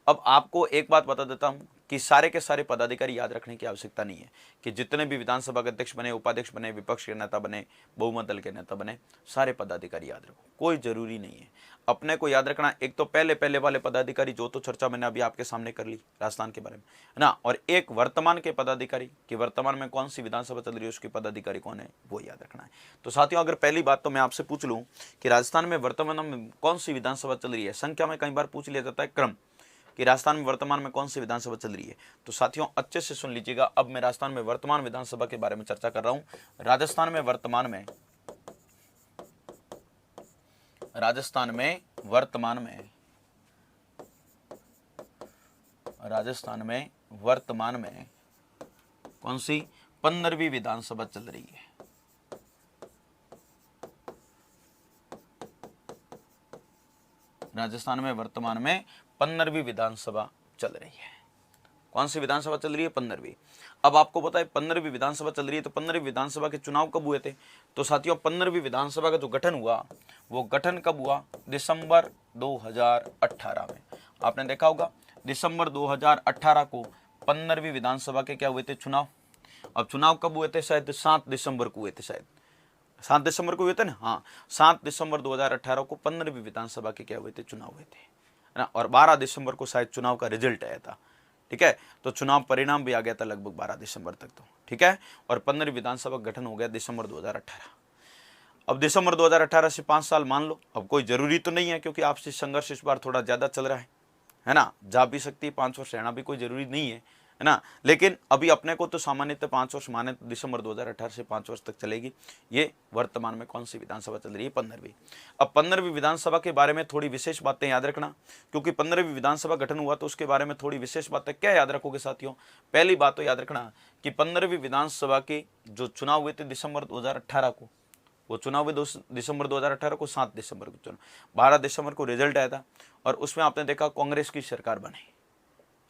अब आपको एक बात बता देता हूं कि सारे के सारे पदाधिकारी याद रखने की आवश्यकता नहीं है कि जितने भी विधानसभा के अध्यक्ष बने, उपाध्यक्ष बने, विपक्ष के नेता बने, बहुमत दल के नेता बने, सारे पदाधिकारी याद रखो, कोई जरूरी नहीं है। अपने को याद रखना एक तो पहले वाले पदाधिकारी जो तो चर्चा मैंने अभी आपके सामने कर ली राजस्थान के बारे में, है ना, और एक वर्तमान के पदाधिकारी कि वर्तमान में कौन सी विधानसभा चल रही है उसके पदाधिकारी कौन है वो याद रखना है। तो साथियों, अगर पहली बात तो मैं आपसे पूछ लूं कि राजस्थान में वर्तमान में कौन सी विधानसभा चल रही है, संख्या में कई बार पूछ लिया जाता है क्रम कि राजस्थान में वर्तमान में कौन सी विधानसभा चल रही है। तो साथियों अच्छे से सुन लीजिएगा, अब मैं राजस्थान में वर्तमान विधानसभा के बारे में चर्चा कर रहा हूं। राजस्थान में वर्तमान में कौन सी 15वीं विधानसभा चल रही है। राजस्थान में वर्तमान में 15वीं विधानसभा चल रही है। कौन सी विधानसभा चल रही है? 15वीं। अब आपको पता है 15वीं विधानसभा चल रही है, तो 15वीं विधानसभा के चुनाव कब हुए थे? तो साथियों 15वीं विधानसभा का जो गठन हुआ वो गठन कब हुआ? दिसंबर 2018 में। आपने देखा होगा दिसंबर 2018 को 15वीं विधानसभा के क्या हुए थे? चुनाव। अब चुनाव कब हुए थे? शायद 7 दिसंबर को हुए थे, शायद 7 दिसंबर को हुए थे ना। हाँ, 7 दिसंबर 2018 को 15वीं विधानसभा के क्या हुए थे? चुनाव हुए थे, है ना। और 12 दिसंबर को शायद चुनाव का रिजल्ट आया था। ठीक है, तो चुनाव परिणाम भी आ गया था लगभग 12 दिसंबर तक तो। ठीक है, और 15वीं विधानसभा गठन हो गया दिसंबर 2018। अब दिसंबर 2018 से 5 साल मान लो। अब कोई जरूरी तो नहीं है क्योंकि आपसी संघर्ष इस बार थोड़ा ज्यादा चल रहा है ना, जा भी सकती है 5 वर्ष रहना भी कोई जरूरी नहीं है, है ना। लेकिन अभी अपने को तो सामान्यतः 5 वर्ष माने तो दिसंबर 2018 से 5 वर्ष तक चलेगी। ये वर्तमान में कौन सी विधानसभा चल रही है? 15वीं। अब 15वीं विधानसभा के बारे में थोड़ी विशेष बातें याद रखना, क्योंकि 15वीं विधानसभा गठन हुआ तो उसके बारे में थोड़ी विशेष बातें क्या याद रखोगे साथियों? पहली बात तो याद रखना कि 15वीं विधानसभा के जो चुनाव हुए थे दिसंबर 2018 को, वो चुनाव हुए दिसंबर 2018 को, 7 दिसंबर को चुनाव, 12 दिसंबर को रिजल्ट आया था और उसमें आपने देखा कांग्रेस की सरकार बनी।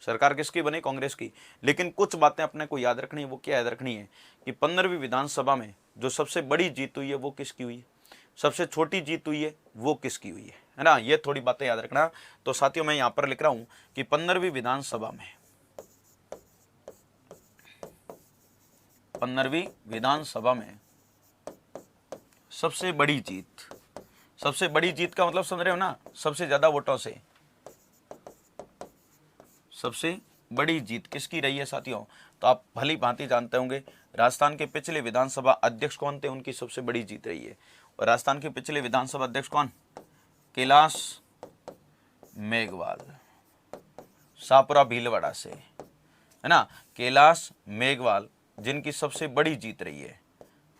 सरकार किसकी बनी? कांग्रेस की। लेकिन कुछ बातें अपने को याद रखनी है। वो क्या याद रखनी है कि 15वीं विधानसभा में जो सबसे बड़ी जीत हुई है वो किसकी हुई है, सबसे छोटी जीत हुई है वो किसकी हुई है ना। ये थोड़ी बातें याद रखना। तो साथियों मैं यहां पर लिख रहा हूं कि 15वीं विधानसभा में, 15वीं विधानसभा में सबसे बड़ी जीत, सबसे बड़ी जीत का मतलब समझ रहे हो ना, सबसे ज्यादा वोटों से सबसे बड़ी जीत किसकी रही है साथियों? तो आप भली भांति जानते होंगे राजस्थान के पिछले विधानसभा अध्यक्ष कौन थे, उनकी सबसे बड़ी जीत रही है। और राजस्थान के पिछले विधानसभा अध्यक्ष कौन? कैलाश मेघवाल, शाहपुरा भीलवाड़ा से, है ना। कैलाश मेघवाल जिनकी सबसे बड़ी जीत रही है।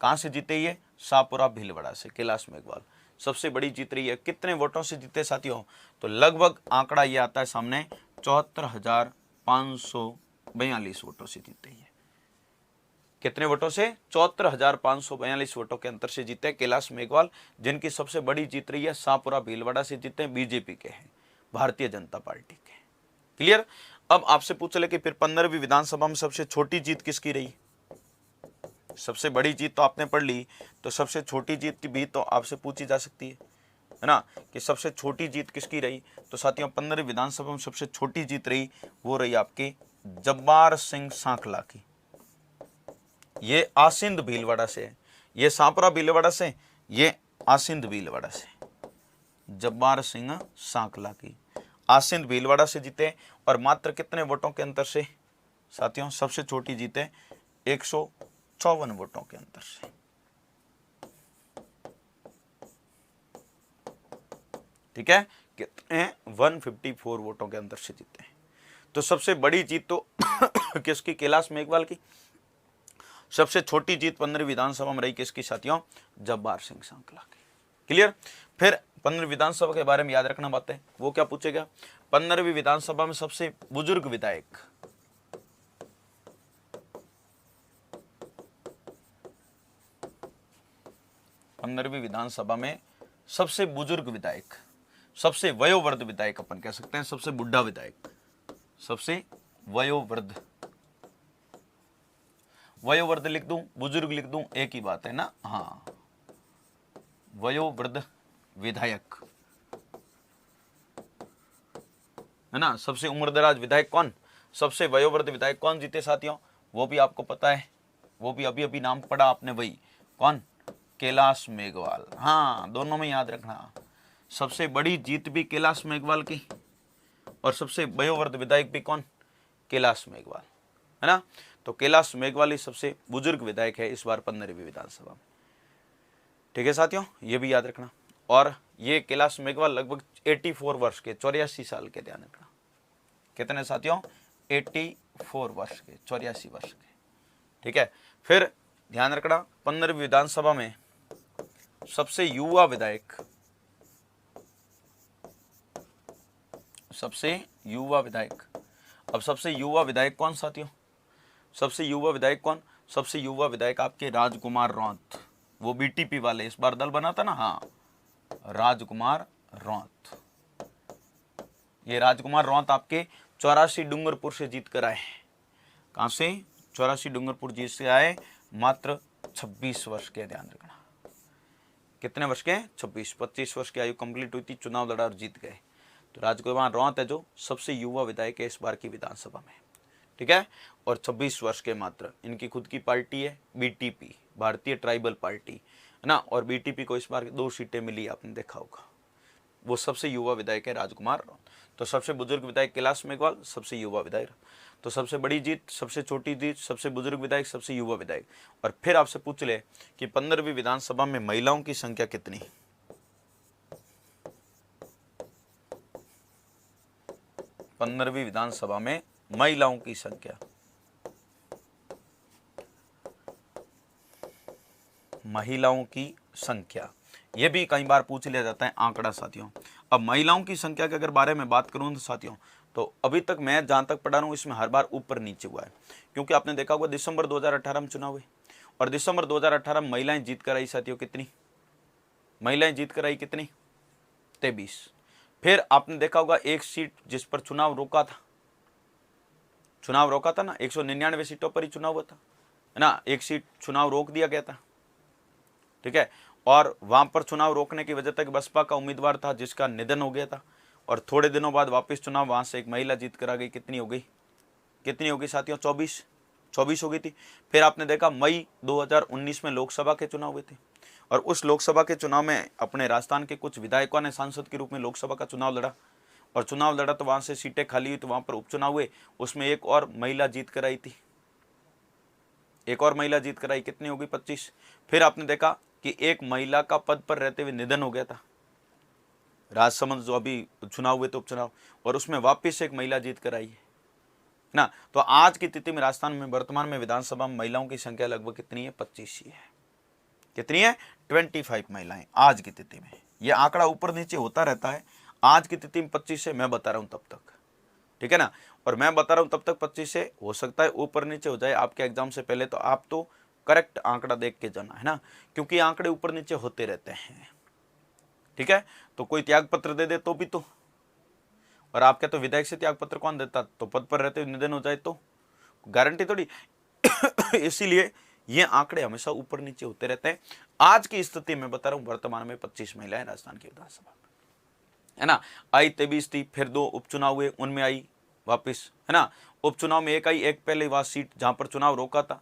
कहां से जीते? ये शाहपुरा भीलवाड़ा से कैलाश मेघवाल सबसे बड़ी जीत रही है। कितने वोटों से जीते साथियों? तो लगभग आंकड़ा ये आता है सामने 74,542 वोटों से जीते हैं। कितने वोटों से? 74,542 वोटों के अंतर से जीते कैलाश मेघवाल, जिनकी सबसे बड़ी जीत रही है। शाहपुरा भीलवाड़ा से जीते, बीजेपी के हैं, भारतीय जनता पार्टी के। क्लियर? अब आपसे पूछ ले कि फिर 15वीं विधानसभा में सबसे छोटी जीत किसकी रही? सबसे बड़ी जीत तो आपने पढ़ ली, तो सबसे छोटी जीत भी तो आपसे पूछी जा सकती है ना, कि सबसे छोटी जीत किसकी रही? तो साथियों 15वीं विधानसभा में सबसे छोटी जीत रही वो रही आपकी जब्बार सिंह सांखला की। ये आसिंद भीलवाड़ा से है, ये शाहपुरा भीलवाड़ा से, ये आसिंद भीलवाड़ा से। जब्बार सिंह सांखला की आसिंद भीलवाड़ा से जीते और मात्र कितने वोटों के अंतर से साथियों? सबसे छोटी जीते 154 वोटों के अंतर से। ठीक है, कितने? 154 वोटों के अंतर से जीते हैं। तो सबसे बड़ी जीत तो किसकी? कैलाश मेघवाल की। सबसे छोटी जीत 15वीं विधानसभा में रही किसकी साथियों? जब्बार सिंह सांखला की। क्लियर? फिर 15वीं विधानसभा के बारे में याद रखना बातें। वो क्या पूछेगा? 15वीं विधानसभा में सबसे बुजुर्ग विधायक, 15वीं विधानसभा में सबसे बुजुर्ग विधायक, सबसे वयोवृद्ध विधायक अपन कह सकते हैं, सबसे बुढ़ा विधायक, सबसे वयोवृद्ध। वयोवृद्ध लिख दूं, बुजुर्ग लिख दूं, एक ही बात है ना। हाँ, वयोवृद्ध विधायक है ना। सबसे उम्रदराज विधायक कौन? सबसे वयोवृद्ध विधायक कौन जीते साथियों? वो भी आपको पता है, वो भी अभी अभी नाम पढ़ा आपने, वही कौन? कैलाश मेघवाल। हाँ, दोनों में याद रखना, सबसे बड़ी जीत भी कैलाश मेघवाल की और सबसे वयोवृद्ध विधायक भी कौन? कैलाश मेघवाल, है ना। तो कैलाश मेघवाल ही सबसे बुजुर्ग विधायक है इस बार 15वीं विधानसभा में। ठीक है साथियों, ये भी याद रखना। और ये कैलाश मेघवाल लगभग 84 वर्ष के, 84 साल के, ध्यान रखना। कितने साथियों? 84 वर्ष के, 84 वर्ष के। ठीक है, फिर ध्यान रखना 15वीं विधानसभा में सबसे युवा विधायक, सबसे युवा विधायक। अब सबसे युवा विधायक कौन साथियों? सबसे युवा विधायक कौन? सबसे युवा विधायक आपके राजकुमार रौंत, वो बीटीपी वाले, इस बार दल बना था ना। हाँ, राजकुमार रौंत। ये राजकुमार रौंत आपके 84 डूंगरपुर से जीत कर आए। कहां से? 84 डूंगरपुर जीत से आए, मात्र 26 वर्ष के, ध्यान रखना। कितने वर्ष के? 26। 25 वर्ष की आयु कंप्लीट हुई थी, चुनाव लड़ा और जीत गए। तो राजकुमार रौंत है जो सबसे युवा विधायक है इस बार की विधानसभा में। ठीक है, और 26 वर्ष के मात्र। इनकी खुद की पार्टी है बीटीपी, भारतीय ट्राइबल पार्टी, है ना। और बीटीपी को इस बार 2 सीटें मिली, आपने देखा होगा। वो सबसे युवा विधायक है राजकुमार रौंत। तो सबसे बुजुर्ग विधायक कैलाश मेघवाल, सबसे युवा विधायक। तो सबसे बड़ी जीत, सबसे छोटी जीत, सबसे बुजुर्ग विधायक, सबसे युवा विधायक। और फिर आपसे पूछ ले कि 15वीं विधानसभा में महिलाओं की संख्या कितनी? 15वीं विधानसभा में महिलाओं की संख्या महिलाओं की संख्या, ये भी कई बार पूछ लिया जाता है आंकड़ा साथियों। अब महिलाओं की संख्या के अगर बारे में बात करूं तो साथियों, तो अभी तक मैं जहां तक पढ़ा रहा हूं इसमें हर बार ऊपर नीचे हुआ है, क्योंकि आपने देखा होगा दिसंबर 2018 में चुनाव हुए और दिसंबर 2018 में महिलाएं जीत कर आई साथियों, कितनी महिलाएं जीत कर आई, कितनी 23। फिर आपने देखा होगा एक सीट जिस पर चुनाव रोका था ना, 199 सीटों पर ही चुनाव हुआ था, है ना, एक सीट चुनाव रोक दिया गया था, ठीक है। और वहां पर चुनाव रोकने की वजह तक बसपा का उम्मीदवार था जिसका निधन हो गया था, और थोड़े दिनों बाद वापस चुनाव, वहां से एक महिला जीत कर आ गई, कितनी हो गई साथियों, 24 हो गई थी। फिर आपने देखा मई 2019 में लोकसभा के चुनाव हुए थे, और उस लोकसभा के चुनाव में अपने राजस्थान के कुछ विधायकों ने सांसद के रूप में लोकसभा का चुनाव लड़ा, और चुनाव लड़ा तो वहां से सीटें खाली हुई, तो वहां पर उपचुनाव हुए, उसमें एक और महिला जीत कर आई थी, कितनी हो गई, 25। फिर आपने देखा कि एक महिला का पद पर रहते हुए निधन हो गया था, राजसमंद जो अभी चुनाव हुए थे उपचुनाव, और उसमें वापस एक महिला जीत कर आई है ना। तो आज की तिथि में राजस्थान में वर्तमान में विधानसभा में महिलाओं की संख्या लगभग कितनी है, 25 ही है, कितनी है, 25 महिलाएं आज की तिथि में। यह आंकड़ा ऊपर नीचे होता रहता है, आज की तिथि में 25 है, मैं बता रहा हूं तब तक, ठीक है ना, और मैं बता रहा हूं तब तक 25 से हो सकता है ऊपर नीचे हो जाए आपके एग्जाम से पहले, तो आप तो करेक्ट आंकड़ा देख के जाना, है ना, क्योंकि आंकड़े ऊपर नीचे होते रहते हैं, ठीक है। तो कोई त्याग पत्र दे दे तो भी तो, और आपके तो विधायक से त्याग पत्र कौन देता, तो पद पर रहते हुए निधन हो जाए तो गारंटी थोड़ी इसीलिए ये आंकड़े हमेशा ऊपर नीचे होते रहते हैं। आज की स्थिति में बता रहा हूं, वर्तमान में 25 महिलाएं राजस्थान की विधानसभा में, है ना। आई 23 थी, फिर 2 उपचुनाव हुए, उनमें आई वापिस, है ना, उपचुनाव में एक आई, एक पहले वहां सीट जहां पर चुनाव रोका था,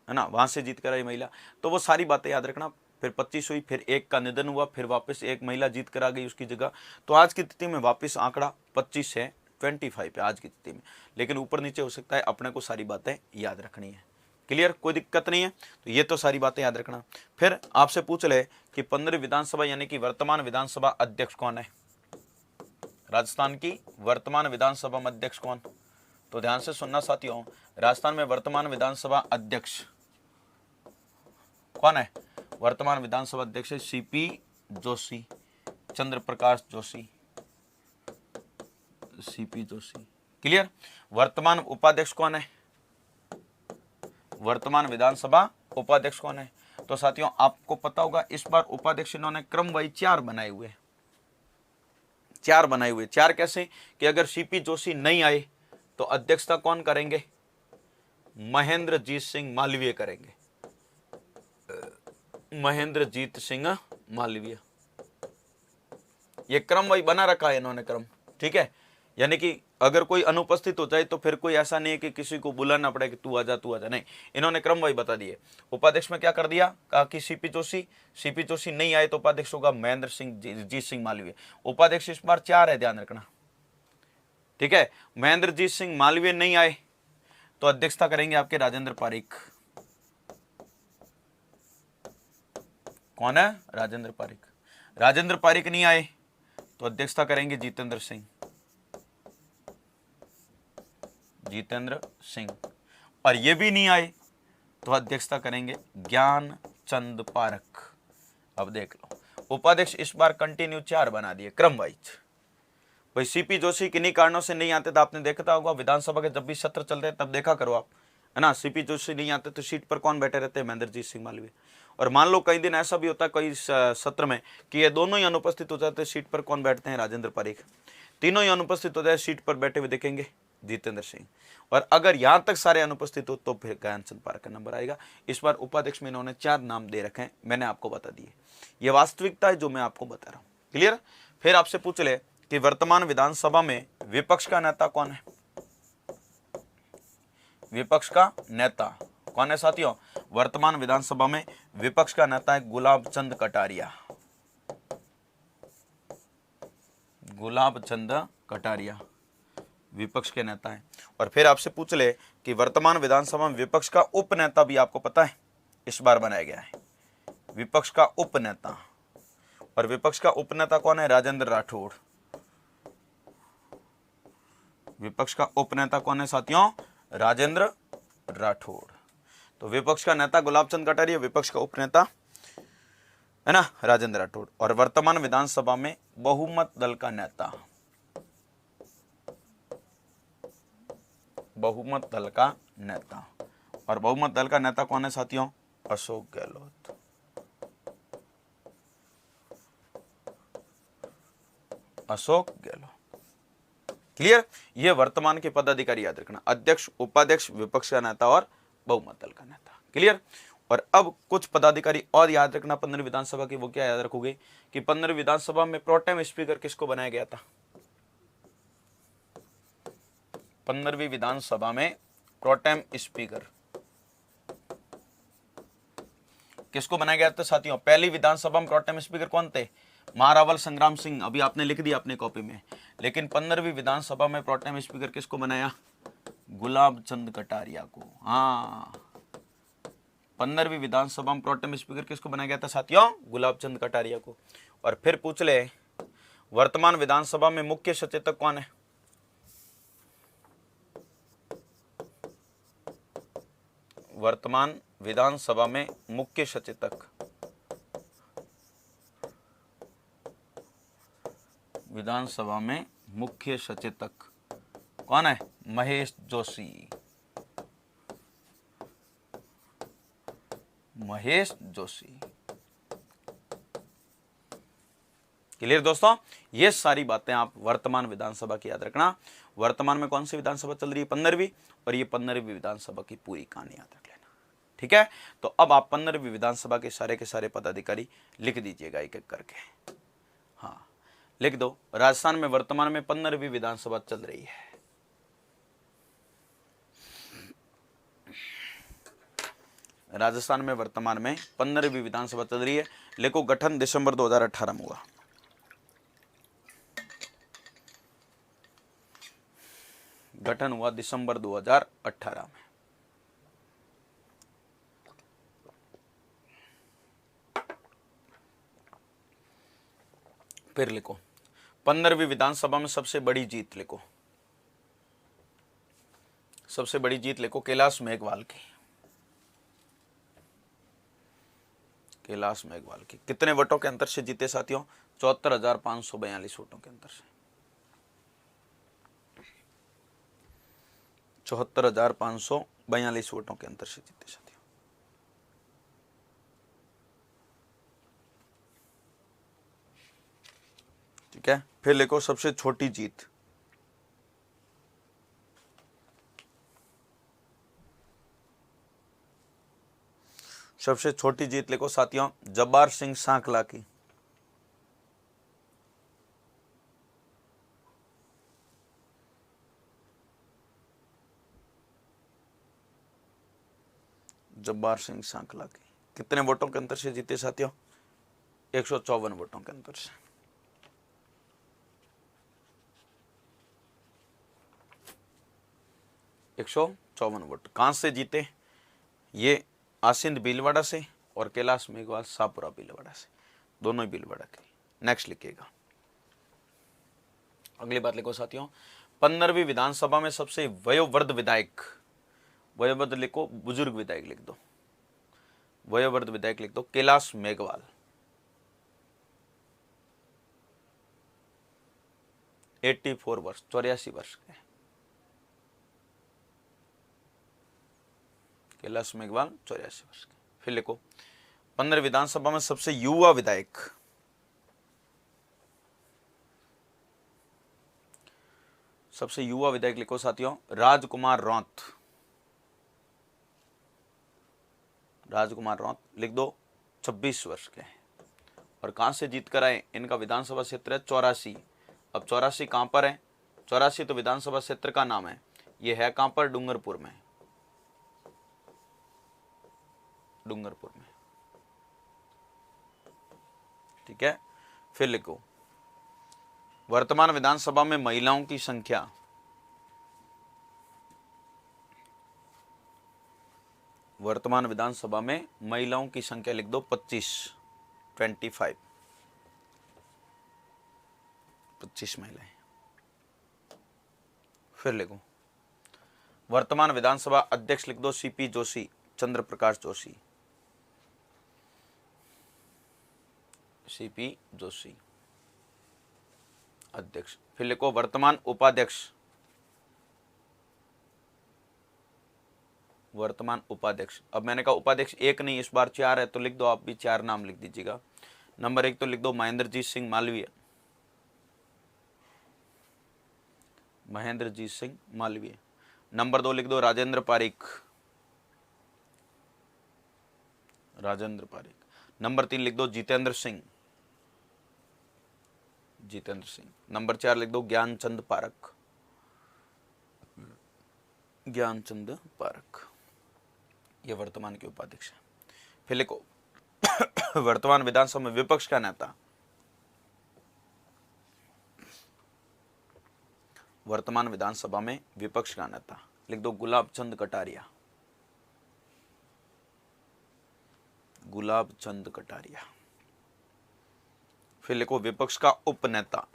है ना, वहां से जीत कर आई महिला। तो वो सारी बातें याद रखना। फिर 25 हुई, फिर एक का निधन हुआ, फिर वापस एक महिला जीत कर आ गई उसकी जगह। तो आज की स्थिति में वापस आंकड़ा 25 है, 25 है आज की स्थिति में, लेकिन ऊपर नीचे हो सकता है, अपने को सारी बातें याद रखनी है। क्लियर, कोई दिक्कत नहीं है। तो ये तो सारी बातें याद रखना। फिर आपसे पूछ ले कि 15 विधानसभा यानी कि वर्तमान विधानसभा अध्यक्ष कौन है, राजस्थान की वर्तमान विधानसभा में अध्यक्ष कौन, तो ध्यान से सुनना साथियों, राजस्थान में वर्तमान विधानसभा अध्यक्ष कौन है, वर्तमान विधानसभा अध्यक्ष है सीपी जोशी, चंद्र प्रकाश जोशी, सीपी जोशी। क्लियर। वर्तमान उपाध्यक्ष कौन है, वर्तमान विधानसभा उपाध्यक्ष कौन है, तो साथियों आपको पता होगा इस बार उपाध्यक्ष इन्होंने क्रमवाही 4 बनाए हुए, 4 कैसे कि अगर सीपी जोशी नहीं आए तो अध्यक्षता कौन करेंगे, महेंद्रजीत सिंह मालवीय करेंगे, महेंद्रजीत सिंह मालवीय। ये क्रम वही बना रखा है इन्होंने क्रम, ठीक है। यानी कि अगर कोई अनुपस्थित हो जाए तो फिर कोई ऐसा नहीं है कि किसी को बुलाना पड़े कि तू आजा, नहीं, इन्होंने क्रम वही बता दिए। उपाध्यक्ष में क्या कर दिया, कहा कि सीपी जोशी नहीं आए तो उपाध्यक्ष होगा महेंद्र सिंह जीत सिंह मालवीय। उपाध्यक्ष इस बार 4 है, ध्यान रखना, ठीक है। महेंद्रजीत सिंह मालवीय नहीं आए तो अध्यक्षता करेंगे आपके राजेंद्र पारीक। कौन है, राजेंद्र पारीक। राजेंद्र पारीक नहीं आए तो अध्यक्षता करेंगे जितेंद्र सिंह, और ये भी नहीं आए तो अध्यक्षता करेंगे ज्ञान चंद पारख। अब देख लो, उपाध्यक्ष इस बार कंटिन्यू 4 बना दिए क्रम वाइज। भाई सीपी जोशी किन्हीं कारणों से नहीं आते, तो आपने देखा होगा विधानसभा के जब भी सत्र चलते हैं तब देखा करो आप, है ना। सीपी जोशी नहीं आते तो सीट पर कौन बैठे रहते हैं, महेंद्रजीत सिंह मालवीय। और मान लो कई दिन ऐसा भी होता है कई सत्र में कि ये दोनों ही अनुपस्थित हो जाते हैं, सीट पर कौन बैठते हैं, राजेंद्र पारीक। तीनों ही अनुपस्थित हो जाए, सीट पर बैठे हुए दिखेंगे जितेंद्र सिंह। और अगर यहां तक सारे अनुपस्थित हो तो फिर ज्ञानचंद पारख का नंबर आएगा। इस बार उपाध्यक्ष में इन्होंने 4 नाम दे रखे हैं, मैंने आपको बता दिए। यह वास्तविकता है जो मैं आपको बता रहा हूं। क्लियर। फिर आपसे पूछ ले कि वर्तमान विधानसभा में विपक्ष का नेता कौन है, विपक्ष का नेता कौन है साथियों, वर्तमान विधानसभा में विपक्ष का नेता है गुलाब चंद कटारिया। गुलाब चंद कटारिया विपक्ष के नेता हैं। और फिर आपसे पूछ ले कि वर्तमान विधानसभा में विपक्ष का उपनेता भी आपको पता है इस बार बनाया गया है, विपक्ष का उपनेता। और विपक्ष का उपनेता कौन है, राजेंद्र राठौड़। विपक्ष का उपनेता कौन है साथियों, राजेंद्र राठौड़। तो विपक्ष का नेता गुलाब चंद कटारिया, विपक्ष का उपनेता है ना, राजेंद्र राठौड़। और वर्तमान विधानसभा में बहुमत दल का नेता, बहुमत दल का नेता, और बहुमत दल का नेता कौन है साथियों? अशोक गहलोत। अशोक गहलोत। क्लियर? ये वर्तमान के पदाधिकारी याद रखना, अध्यक्ष, उपाध्यक्ष, विपक्ष का नेता और बहुमत दल का नेता। क्लियर? और अब कुछ पदाधिकारी और याद रखना 15वीं विधानसभा की। वो क्या याद रखोगे कि 15वीं विधानसभा में प्रोटेम स्पीकर किसको बनाया गया था? 15वीं विधानसभा में प्रोटेम स्पीकर किसको बनाया गया था साथियों? पहली विधानसभा में प्रोटेम स्पीकर कौन थे? महारावल संग्राम सिंह। अभी आपने लिख दिया अपनी कॉपी में। लेकिन 15वीं विधानसभा में प्रोटेम स्पीकर किसको बनाया? गुलाब चंद कटारिया को। हाँ, 15वीं विधानसभा में प्रोटेम स्पीकर किसको बनाया गया था साथियों? गुलाब चंद कटारिया को। और फिर पूछ ले, वर्तमान विधानसभा में मुख्य सचेतक कौन है? वर्तमान विधानसभा में मुख्य सचेतक, विधानसभा में मुख्य सचेतक कौन है? महेश जोशी। महेश जोशी। क्लियर दोस्तों? ये सारी बातें आप वर्तमान विधानसभा की याद रखना। वर्तमान में कौन सी विधानसभा चल रही है? 15वीं। और ये 15वीं विधानसभा की पूरी कहानी याद रख लेना। ठीक है? तो अब आप 15वीं विधानसभा के सारे पदाधिकारी लिख दीजिएगा एक एक करके। हाँ, लिख दो। राजस्थान में वर्तमान में 15वीं विधानसभा चल रही है। राजस्थान में वर्तमान में 15वीं विधानसभा चल रही है। लिखो, गठन दिसंबर 2018 में हुआ। गठन हुआ दिसंबर 2018 में। फिर लिखो, 15वीं विधानसभा में सबसे बड़ी जीत लिखो। सबसे बड़ी जीत लिखो कैलाश मेघवाल की। कैलाश मेघवाल की कितने वोटों के अंतर से जीते साथियों? 74,542 वोटों के अंतर से। 74,542 वोटों के अंतर से जीते साथियों। ठीक है? फिर लिखो, सबसे छोटी जीत। सबसे छोटी जीत लिखो साथियों, जब्बार सिंह सांकला की। जब्बार सिंह सांकला की कितने वोटों के अंतर से जीते साथियों? 154 वोटों के अंतर से। एक 154 वोट। कहां से जीते? ये आसिंद भीलवाड़ा से और कैलाश मेघवाल शाहपुरा भीलवाड़ा से, दोनों ही भीलवाड़ा के। नेक्स्ट लिखिएगा। अगली बात लिखो साथियों, 15वीं विधानसभा में सबसे वयोवृद्ध विधायक। वयोवृद्ध लिखो, बुजुर्ग विधायक लिख दो। वयोवृद्ध विधायक लिख दो, कैलाश मेघवाल। 84 वर्ष, 84 वर्ष के कैलाश मेघवाल, 84 वर्ष के। फिर लिखो, 15 विधानसभा में सबसे युवा विधायक। सबसे युवा विधायक लिखो साथियों, राजकुमार रौत। राजकुमार रौत लिख दो, 26 वर्ष के। और कहां से जीत कर आए? इनका विधानसभा क्षेत्र है 84। अब 84 कहां पर है? 84 तो विधानसभा क्षेत्र का नाम है। ये है कहां पर? डूंगरपुर में। डूंगरपुर में। ठीक है? फिर लिखो, वर्तमान विधानसभा में महिलाओं की संख्या। वर्तमान विधानसभा में महिलाओं की संख्या लिख दो 25 महिलाएं। फिर लिखो, वर्तमान विधानसभा अध्यक्ष लिख दो सीपी जोशी, चंद्र प्रकाश जोशी। सीपी जोशी अध्यक्ष। फिर लिखो वर्तमान उपाध्यक्ष, वर्तमान उपाध्यक्ष। अब मैंने कहा उपाध्यक्ष एक नहीं, इस बार 4 है, तो लिख दो आप भी 4 नाम लिख दीजिएगा। नंबर 1 तो लिख दो महेंद्रजीत सिंह मालवीय, महेंद्रजीत सिंह मालवीय। नंबर 2 लिख दो राजेंद्र पारिक, राजेंद्र पारिक। नंबर 3 लिख दो जितेंद्र सिंह, जितेंद्र सिंह। नंबर 4 लिख दो ज्ञानचंद पारक, ज्ञानचंद पारक। ये वर्तमान के उपाध्यक्ष हैं। फिर लिखो वर्तमान विधानसभा में विपक्ष का नेता, वर्तमान विधानसभा में विपक्ष का नेता लिख दो गुलाब चंद कटारिया, गुलाब चंद कटारिया। फिर लिखो विपक्ष का उपनेता,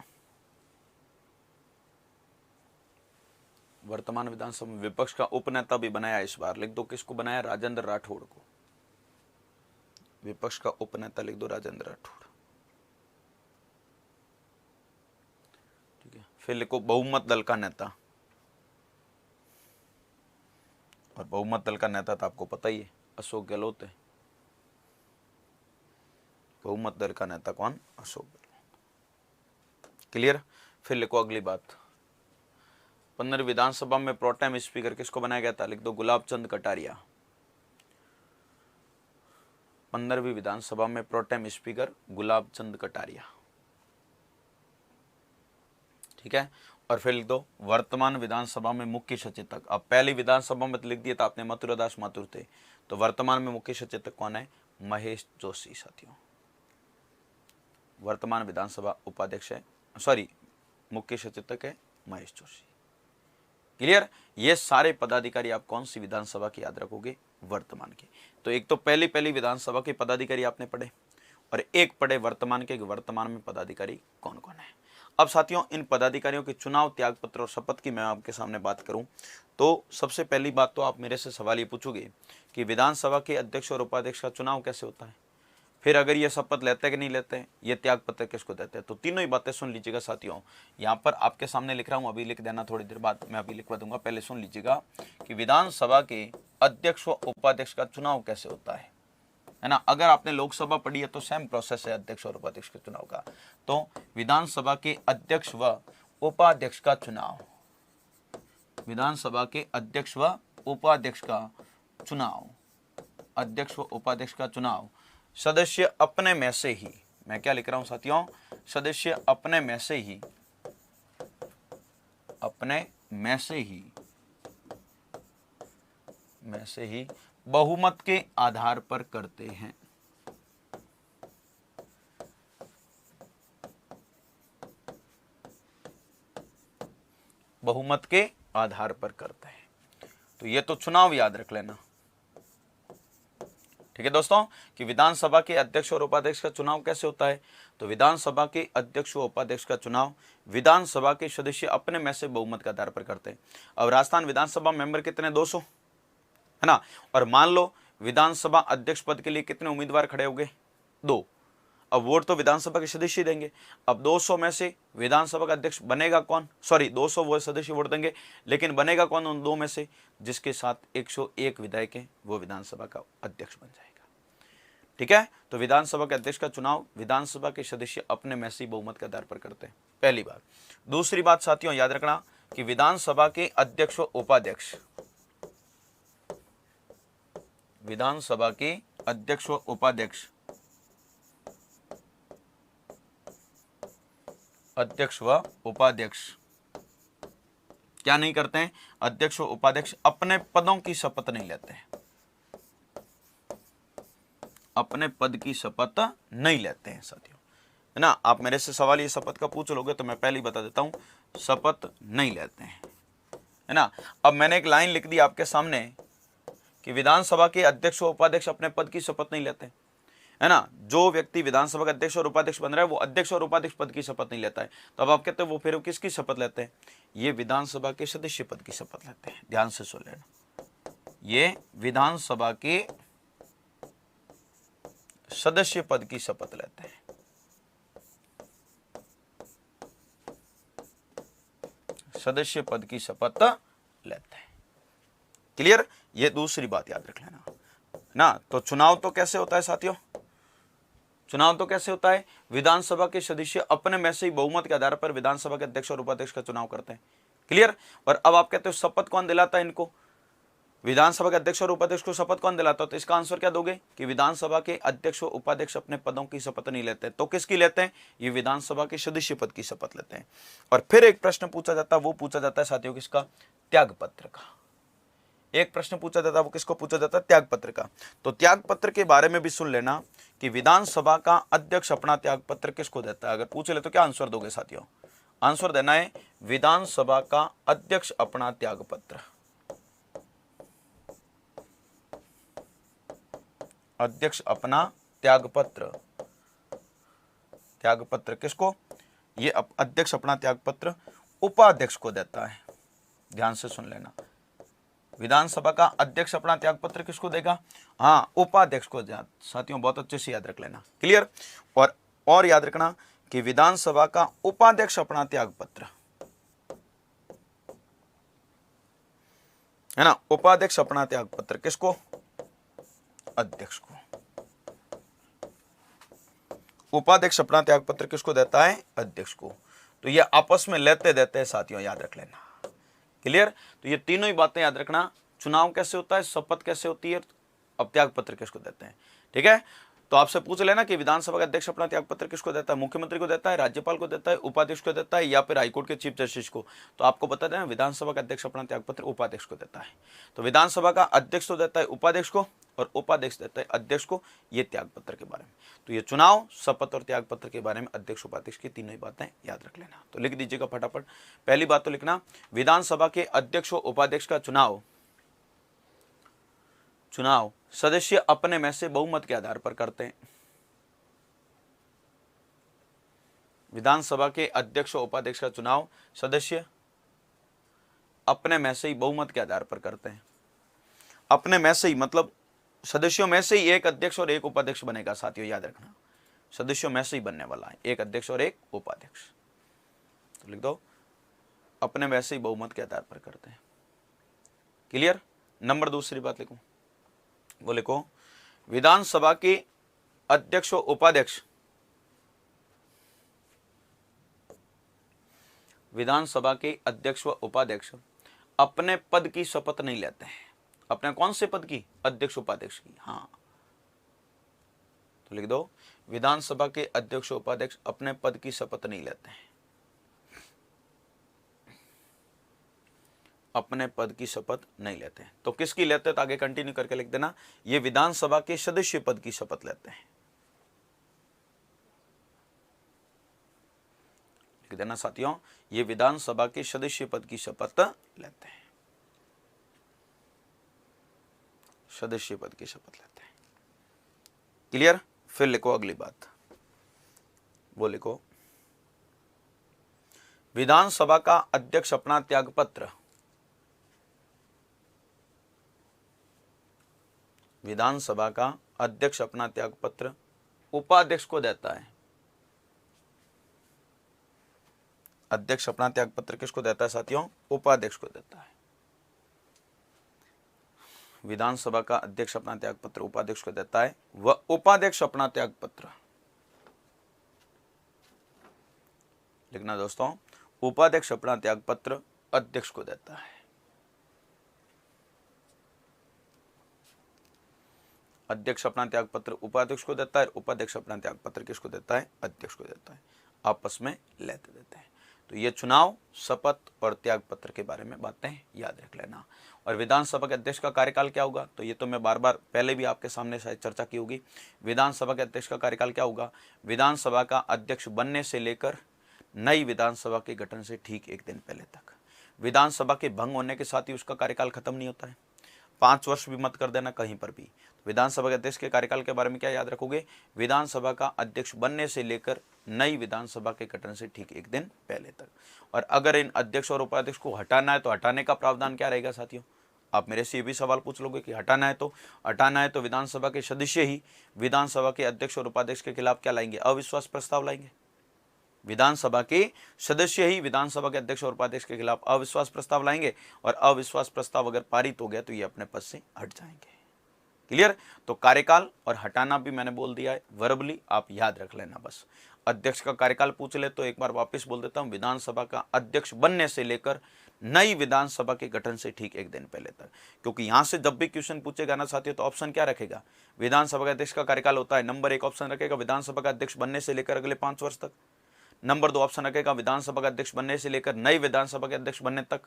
वर्तमान विधानसभा में विपक्ष का उपनेता भी बनाया इस बार, लिख दो किसको बनाया, राजेंद्र राठौड़ को। विपक्ष का उपनेता लिख दो राजेंद्र राठौड़। ठीक है। फिर लिखो बहुमत दल का नेता, और बहुमत दल का नेता तो आपको पता ही है अशोक गहलोत है। बहुमत दल का नेता कौन, अशोक गहलोत। क्लियर। फिर लिखो अगली बात, 15 विधानसभा में प्रोटेम स्पीकर किसको बनाया गया था, लिख दो गुलाब चंद कटारिया। 15वीं विधानसभा में प्रोटेम स्पीकर गुलाब चंद कटारिया। ठीक है। और फिर लिख दो वर्तमान विधानसभा में मुख्य सचेतक। अब पहली विधानसभा में लिख दिया था आपने मथुरादास माथुर थे, तो वर्तमान में मुख्य सचेतक कौन है, महेश जोशी। साथियों वर्तमान विधानसभा उपाध्यक्ष है, सॉरी मुख्य सचेतक है महेश जोशी। क्लियर। ये सारे पदाधिकारी आप कौन सी विधानसभा की याद रखोगे, वर्तमान की। तो एक तो पहली विधानसभा के पदाधिकारी आपने पढ़े, और एक पढ़े वर्तमान के, वर्तमान में पदाधिकारी कौन कौन है। अब साथियों इन पदाधिकारियों के चुनाव, त्यागपत्र और शपथ की मैं आपके सामने बात करूं तो सबसे पहली बात तो आप मेरे से सवाल ये पूछोगे कि विधानसभा के अध्यक्ष और उपाध्यक्ष का चुनाव कैसे होता है, फिर अगर ये शपथ लेते हैं कि नहीं लेते हैं, ये त्यागपत्र किसको देते हैं। तो तीनों ही बातें सुन लीजिएगा साथियों। यहाँ पर आपके सामने लिख रहा हूँ, अभी लिख देना, थोड़ी देर बाद मैं अभी लिखवा दूंगा। पहले सुन लीजिएगा कि विधानसभा के अध्यक्ष व उपाध्यक्ष का चुनाव कैसे होता है ना। अगर आपने लोकसभा पढ़ी है तो सेम प्रोसेस है अध्यक्ष और उपाध्यक्ष के चुनाव का। तो विधानसभा के अध्यक्ष व उपाध्यक्ष का चुनाव, विधानसभा के अध्यक्ष व उपाध्यक्ष का चुनाव, अध्यक्ष व उपाध्यक्ष का चुनाव सदस्य अपने में से ही, मैं क्या लिख रहा हूं साथियों, सदस्य अपने में से ही, अपने में से ही बहुमत के आधार पर करते हैं। बहुमत के आधार पर करते हैं। तो ये तो चुनाव याद रख लेना। ठीक है दोस्तों, कि विधानसभा के अध्यक्ष और उपाध्यक्ष का चुनाव कैसे होता है। तो विधानसभा के अध्यक्ष व उपाध्यक्ष का चुनाव विधानसभा के सदस्य अपने में से बहुमत के आधार पर करते हैं। अब राजस्थान विधानसभा मेंबर कितने, 200 है ना। और मान लो विधानसभा अध्यक्ष पद के लिए कितने उम्मीदवार खड़े हो गए, 2। अब वोट तो विधानसभा के सदस्य देंगे। अब 200 में से विधानसभा का अध्यक्ष बनेगा कौन, सॉरी 200 वो सदस्य वोट देंगे, लेकिन बनेगा कौन उन 2 में से, जिसके साथ 101 विधायक हैं, वो विधानसभा का अध्यक्ष बन जाएगा। ठीक है। तो विधानसभा के अध्यक्ष का चुनाव विधानसभा के सदस्य अपने में से बहुमत के आधार पर करते हैं, पहली बात। दूसरी बात साथियों याद रखना कि विधानसभा के अध्यक्ष व उपाध्यक्ष, विधानसभा के अध्यक्ष व उपाध्यक्ष, अध्यक्ष व उपाध्यक्ष क्या नहीं करते हैं, अध्यक्ष व उपाध्यक्ष अपने पदों की शपथ नहीं लेते हैं, अपने पद की शपथ नहीं लेते हैं साथियों, है ना। आप मेरे से सवाल ये शपथ का पूछ लोगे तो मैं पहले ही बता देता हूं, शपथ नहीं लेते हैं, है ना। अब मैंने एक लाइन लिख दी आपके सामने कि विधानसभा के अध्यक्ष व उपाध्यक्ष अपने पद की शपथ नहीं लेते, है ना। जो व्यक्ति विधानसभा का अध्यक्ष और उपाध्यक्ष बन रहा है वो अध्यक्ष और उपाध्यक्ष पद की शपथ नहीं लेता है। तो अब आप कहते हैं वो फिर किसकी शपथ लेते हैं, ये विधानसभा के सदस्य पद की शपथ लेते हैं। ध्यान से सुन लेना, ये विधानसभा के सदस्य पद की शपथ लेते हैं। सदस्य पद की शपथ लेते हैं। क्लियर? ये दूसरी बात याद रख लेना ना। तो चुनाव तो कैसे होता है साथियों? चुनाव तो कैसे होता है? विधानसभा के सदस्य अपने में से ही बहुमत के आधार पर विधानसभा के अध्यक्ष और उपाध्यक्ष का चुनाव करते हैं। क्लियर? और अब आप कहते हो शपथ कौन दिलाता है इनको? विधानसभा के अध्यक्ष और उपाध्यक्ष को शपथ कौन दिलाता है? तो इसका आंसर क्या दोगे कि विधानसभा के अध्यक्ष और उपाध्यक्ष अपने पदों की शपथ नहीं लेते। तो किसकी लेते हैं? ये विधानसभा के सदस्य पद की शपथ लेते हैं। और फिर एक प्रश्न पूछा जाता है, वो पूछा जाता है साथियों किसका? त्यागपत्र का। एक प्रश्न पूछा जाता है, वो किसको पूछा जाता है? त्यागपत्र का। तो त्यागपत्र के बारे में भी सुन लेना कि विधानसभा का अध्यक्ष अपना त्यागपत्र किसको देता है। अगर पूछ ले तो क्या आंसर दोगे साथियों? आंसर देना है विधानसभा का अध्यक्ष अपना त्यागपत्र। अध्यक्ष अपना त्यागपत्र। त्यागपत्र किसको? ये अध्यक्ष अपना त्यागपत्र उपाध्यक्ष को देता है। ध्यान से सुन लेना, विधानसभा का अध्यक्ष अपना त्यागपत्र किसको देगा? हाँ, उपाध्यक्ष को। साथियों बहुत अच्छे से याद रख लेना। क्लियर? और याद रखना कि विधानसभा का उपाध्यक्ष अपना त्यागपत्र, है ना, उपाध्यक्ष अपना त्यागपत्र किसको? अध्यक्ष को। उपाध्यक्ष अपना त्यागपत्र किसको देता है? अध्यक्ष को। तो ये आपस में लेते देते हैं साथियों, याद रख लेना। क्लियर? तो ये तीनों ही बातें याद रखना। चुनाव कैसे होता है, शपथ कैसे होती है, अब त्यागपत्र किसको देते हैं। ठीक है? तो आपसे पूछ लेना कि विधानसभा का अध्यक्ष अपना त्यागपत्र किसको देता है? मुख्यमंत्री को देता है, राज्यपाल को देता है, उपाध्यक्ष को देता है, या फिर हाईकोर्ट के चीफ जस्टिस को? तो आपको बता देना विधानसभा का अध्यक्ष अपना त्यागपत्र उपाध्यक्ष को देता है। तो विधानसभा का अध्यक्ष तो देता है उपाध्यक्ष को, और उपाध्यक्ष देता है अध्यक्ष को, ये त्यागपत्र के बारे में। तो ये चुनाव, शपथ और त्यागपत्र के बारे में अध्यक्ष उपाध्यक्ष की तीनों ही बातें याद रख लेना। तो लिख दीजिएगा फटाफट। पहली बात तो लिखना, विधानसभा के अध्यक्ष और उपाध्यक्ष का चुनाव सदस्य अपने में से बहुमत के आधार पर करते हैं। विधानसभा के अध्यक्ष और उपाध्यक्ष का चुनाव सदस्य अपने में से ही बहुमत के आधार पर करते हैं। अपने में से ही मतलब सदस्यों में से ही एक अध्यक्ष और एक उपाध्यक्ष बनेगा साथियों, याद रखना। सदस्यों में से ही बनने वाला है, एक अध्यक्ष और एक उपाध्यक्ष। तो लिख दो, अपने में से ही बहुमत के आधार पर करते हैं। क्लियर? नंबर दूसरी बात लिखो, वो लिखो, विधानसभा के अध्यक्ष और उपाध्यक्ष विधानसभा के अध्यक्ष व उपाध्यक्ष अपने पद की शपथ नहीं लेते हैं। अपने कौन से पद की? अध्यक्ष उपाध्यक्ष की। हाँ, तो लिख दो, विधानसभा के अध्यक्ष उपाध्यक्ष अपने पद की शपथ नहीं लेते हैं। अपने पद की शपथ नहीं लेते हैं। तो किसकी लेते हैं? तो आगे कंटिन्यू करके लिख देना, ये विधानसभा के सदस्य पद की शपथ लेते हैं। लिख देना साथियों, ये विधानसभा के सदस्य पद की शपथ लेते हैं। सदस्य पद की शपथ लेते हैं। क्लियर? फिर लिखो अगली बात, वो लिखो, विधानसभा का अध्यक्ष अपना त्यागपत्र विधानसभा का अध्यक्ष अपना त्यागपत्र उपाध्यक्ष को देता है। अध्यक्ष अपना त्यागपत्र किसको देता है साथियों? उपाध्यक्ष को देता है। विधानसभा का अध्यक्ष अपना त्यागपत्र उपाध्यक्ष को देता है, वह उपाध्यक्ष अपना त्यागपत्र, लिखना दोस्तों, उपाध्यक्ष अपना त्यागपत्र अध्यक्ष को देता है। अध्यक्ष अपना त्यागपत्र उपाध्यक्ष को देता है, उपाध्यक्ष अपना त्यागपत्र किसको देता है? अध्यक्ष को देता है। आपस में लेते देते हैं। तो ये चुनाव, शपथ और त्यागपत्र के बारे में बातें याद रख लेना। और विधानसभा के अध्यक्ष का कार्यकाल क्या होगा? तो ये तो मैं बार बार पहले भी आपके सामने शायद चर्चा की होगी। विधानसभा के अध्यक्ष का कार्यकाल क्या होगा? विधानसभा का अध्यक्ष बनने से लेकर नई विधानसभा के गठन से ठीक एक दिन पहले तक। विधानसभा के भंग होने के साथ ही उसका कार्यकाल खत्म नहीं होता है। 5 वर्ष भी मत कर देना कहीं पर भी। विधानसभा के अध्यक्ष के कार्यकाल के बारे में क्या याद रखोगे? विधानसभा का अध्यक्ष बनने से लेकर नई विधानसभा के गठन से ठीक एक दिन पहले तक। और अगर इन अध्यक्ष और उपाध्यक्ष को हटाना है तो हटाने का प्रावधान क्या रहेगा साथियों? आप मेरे से ये भी सवाल पूछ लोगे कि हटाना है तो विधानसभा के सदस्य ही विधानसभा के अध्यक्ष और उपाध्यक्ष के खिलाफ क्या लाएंगे? अविश्वास प्रस्ताव लाएंगे। विधानसभा के सदस्य ही विधानसभा के अध्यक्ष और उपाध्यक्ष के खिलाफ अविश्वास प्रस्ताव लाएंगे और अविश्वास प्रस्ताव अगर पारित हो गया तो ये अपने पद से हट जाएंगे। क्लियर? तो कार्यकाल और हटाना भी मैंने बोल दिया है, वर्बली आप याद रख लेना बस। अध्यक्ष का कार्यकाल पूछ ले तो एक बार वापस बोल देता हूं, विधानसभा का अध्यक्ष बनने से लेकर नई विधानसभा के गठन से ठीक एक दिन पहले तक, क्योंकि यहां से जब भी क्वेश्चन पूछेगा ना साथियों तो ऑप्शन क्या रखेगा, विधानसभा का अध्यक्ष का कार्यकाल होता है, नंबर 1 ऑप्शन रखेगा विधानसभा का अध्यक्ष बनने से लेकर अगले 5 वर्ष तक, नंबर 2 ऑप्शन रखेगा विधानसभा का अध्यक्ष बनने से लेकर नई विधानसभा के अध्यक्ष बनने तक,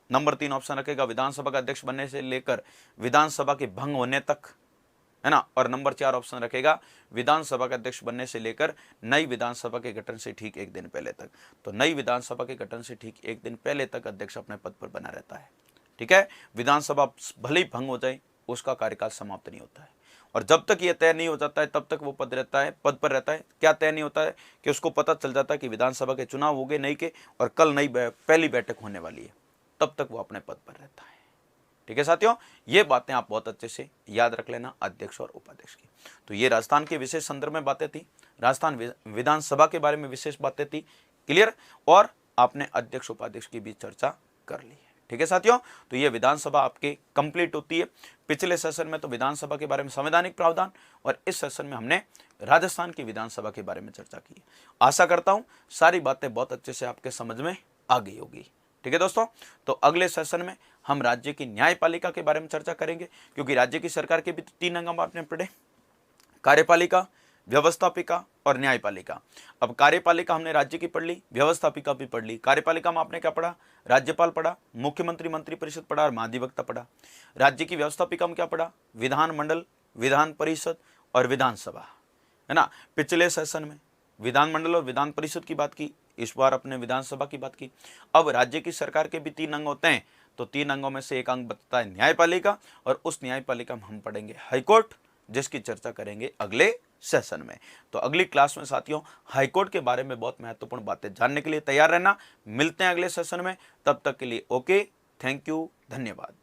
नंबर 3 ऑप्शन रखेगा विधानसभा का अध्यक्ष बनने से लेकर विधानसभा के भंग होने तक, है ना, और नंबर 4 ऑप्शन रखेगा विधानसभा का अध्यक्ष बनने से लेकर नई विधानसभा के गठन से ठीक एक दिन पहले तक। तो नई विधानसभा के गठन से ठीक एक दिन पहले तक अध्यक्ष अपने पद पर बना रहता है। ठीक है, विधानसभा भले ही भंग हो जाए उसका कार्यकाल समाप्त नहीं होता है, और जब तक ये तय नहीं हो जाता है तब तक वो पद पर रहता है। क्या तय नहीं होता है कि उसको पता चल जाता है कि विधानसभा के चुनाव हो गए नई के और कल नई पहली बैठक होने वाली है, तब तक वो अपने पद पर रहता है। ठीक है साथियों, ये बातें आप बहुत अच्छे से याद रख लेना अध्यक्ष और उपाध्यक्ष की। तो ये राजस्थान के विशेष संदर्भ में बातें थी, राजस्थान विधानसभा के बारे में विशेष बातें थी। क्लियर? और आपने अध्यक्ष उपाध्यक्ष की भी चर्चा कर ली है। ठीक है साथियों, तो ये विधानसभा आपके कंप्लीट होती है। पिछले सेशन में तो विधानसभा के बारे में संवैधानिक प्रावधान और इस सेशन में हमने राजस्थान की विधानसभा के बारे में चर्चा की। आशा करता हूं सारी बातें बहुत अच्छे से आपके समझ में आ गई होगी। ठीक है दोस्तों, तो अगले सेशन में हम राज्य की न्यायपालिका के बारे में चर्चा करेंगे, क्योंकि राज्य की सरकार के भी 3 अंग आपने पढ़े, कार्यपालिका, व्यवस्थापिका और न्यायपालिका। अब कार्यपालिका हमने राज्य की पढ़ ली, व्यवस्थापिका भी पढ़ ली। कार्यपालिका में आपने क्या पढ़ा, राज्यपाल पढ़ा, मुख्यमंत्री मंत्री परिषद पढ़ा और महाधिवक्ता पढ़ा। राज्य की व्यवस्थापिका में क्या पढ़ा, विधानमंडल, विधान परिषद और विधानसभा, है ना। पिछले सेशन में विधानमंडल और विधान परिषद की बात की, इस बार अपने विधानसभा की बात की। अब राज्य की सरकार के भी 3 अंग होते हैं, तो 3 अंगों में से एक अंग बचता है न्यायपालिका, और उस न्यायपालिका में हम पढ़ेंगे हाईकोर्ट, जिसकी चर्चा करेंगे अगले सेशन में। तो अगली क्लास में साथियों हाईकोर्ट के बारे में बहुत महत्वपूर्ण बातें जानने के लिए तैयार रहना। मिलते हैं अगले सेशन में, तब तक के लिए ओके, थैंक यू, धन्यवाद।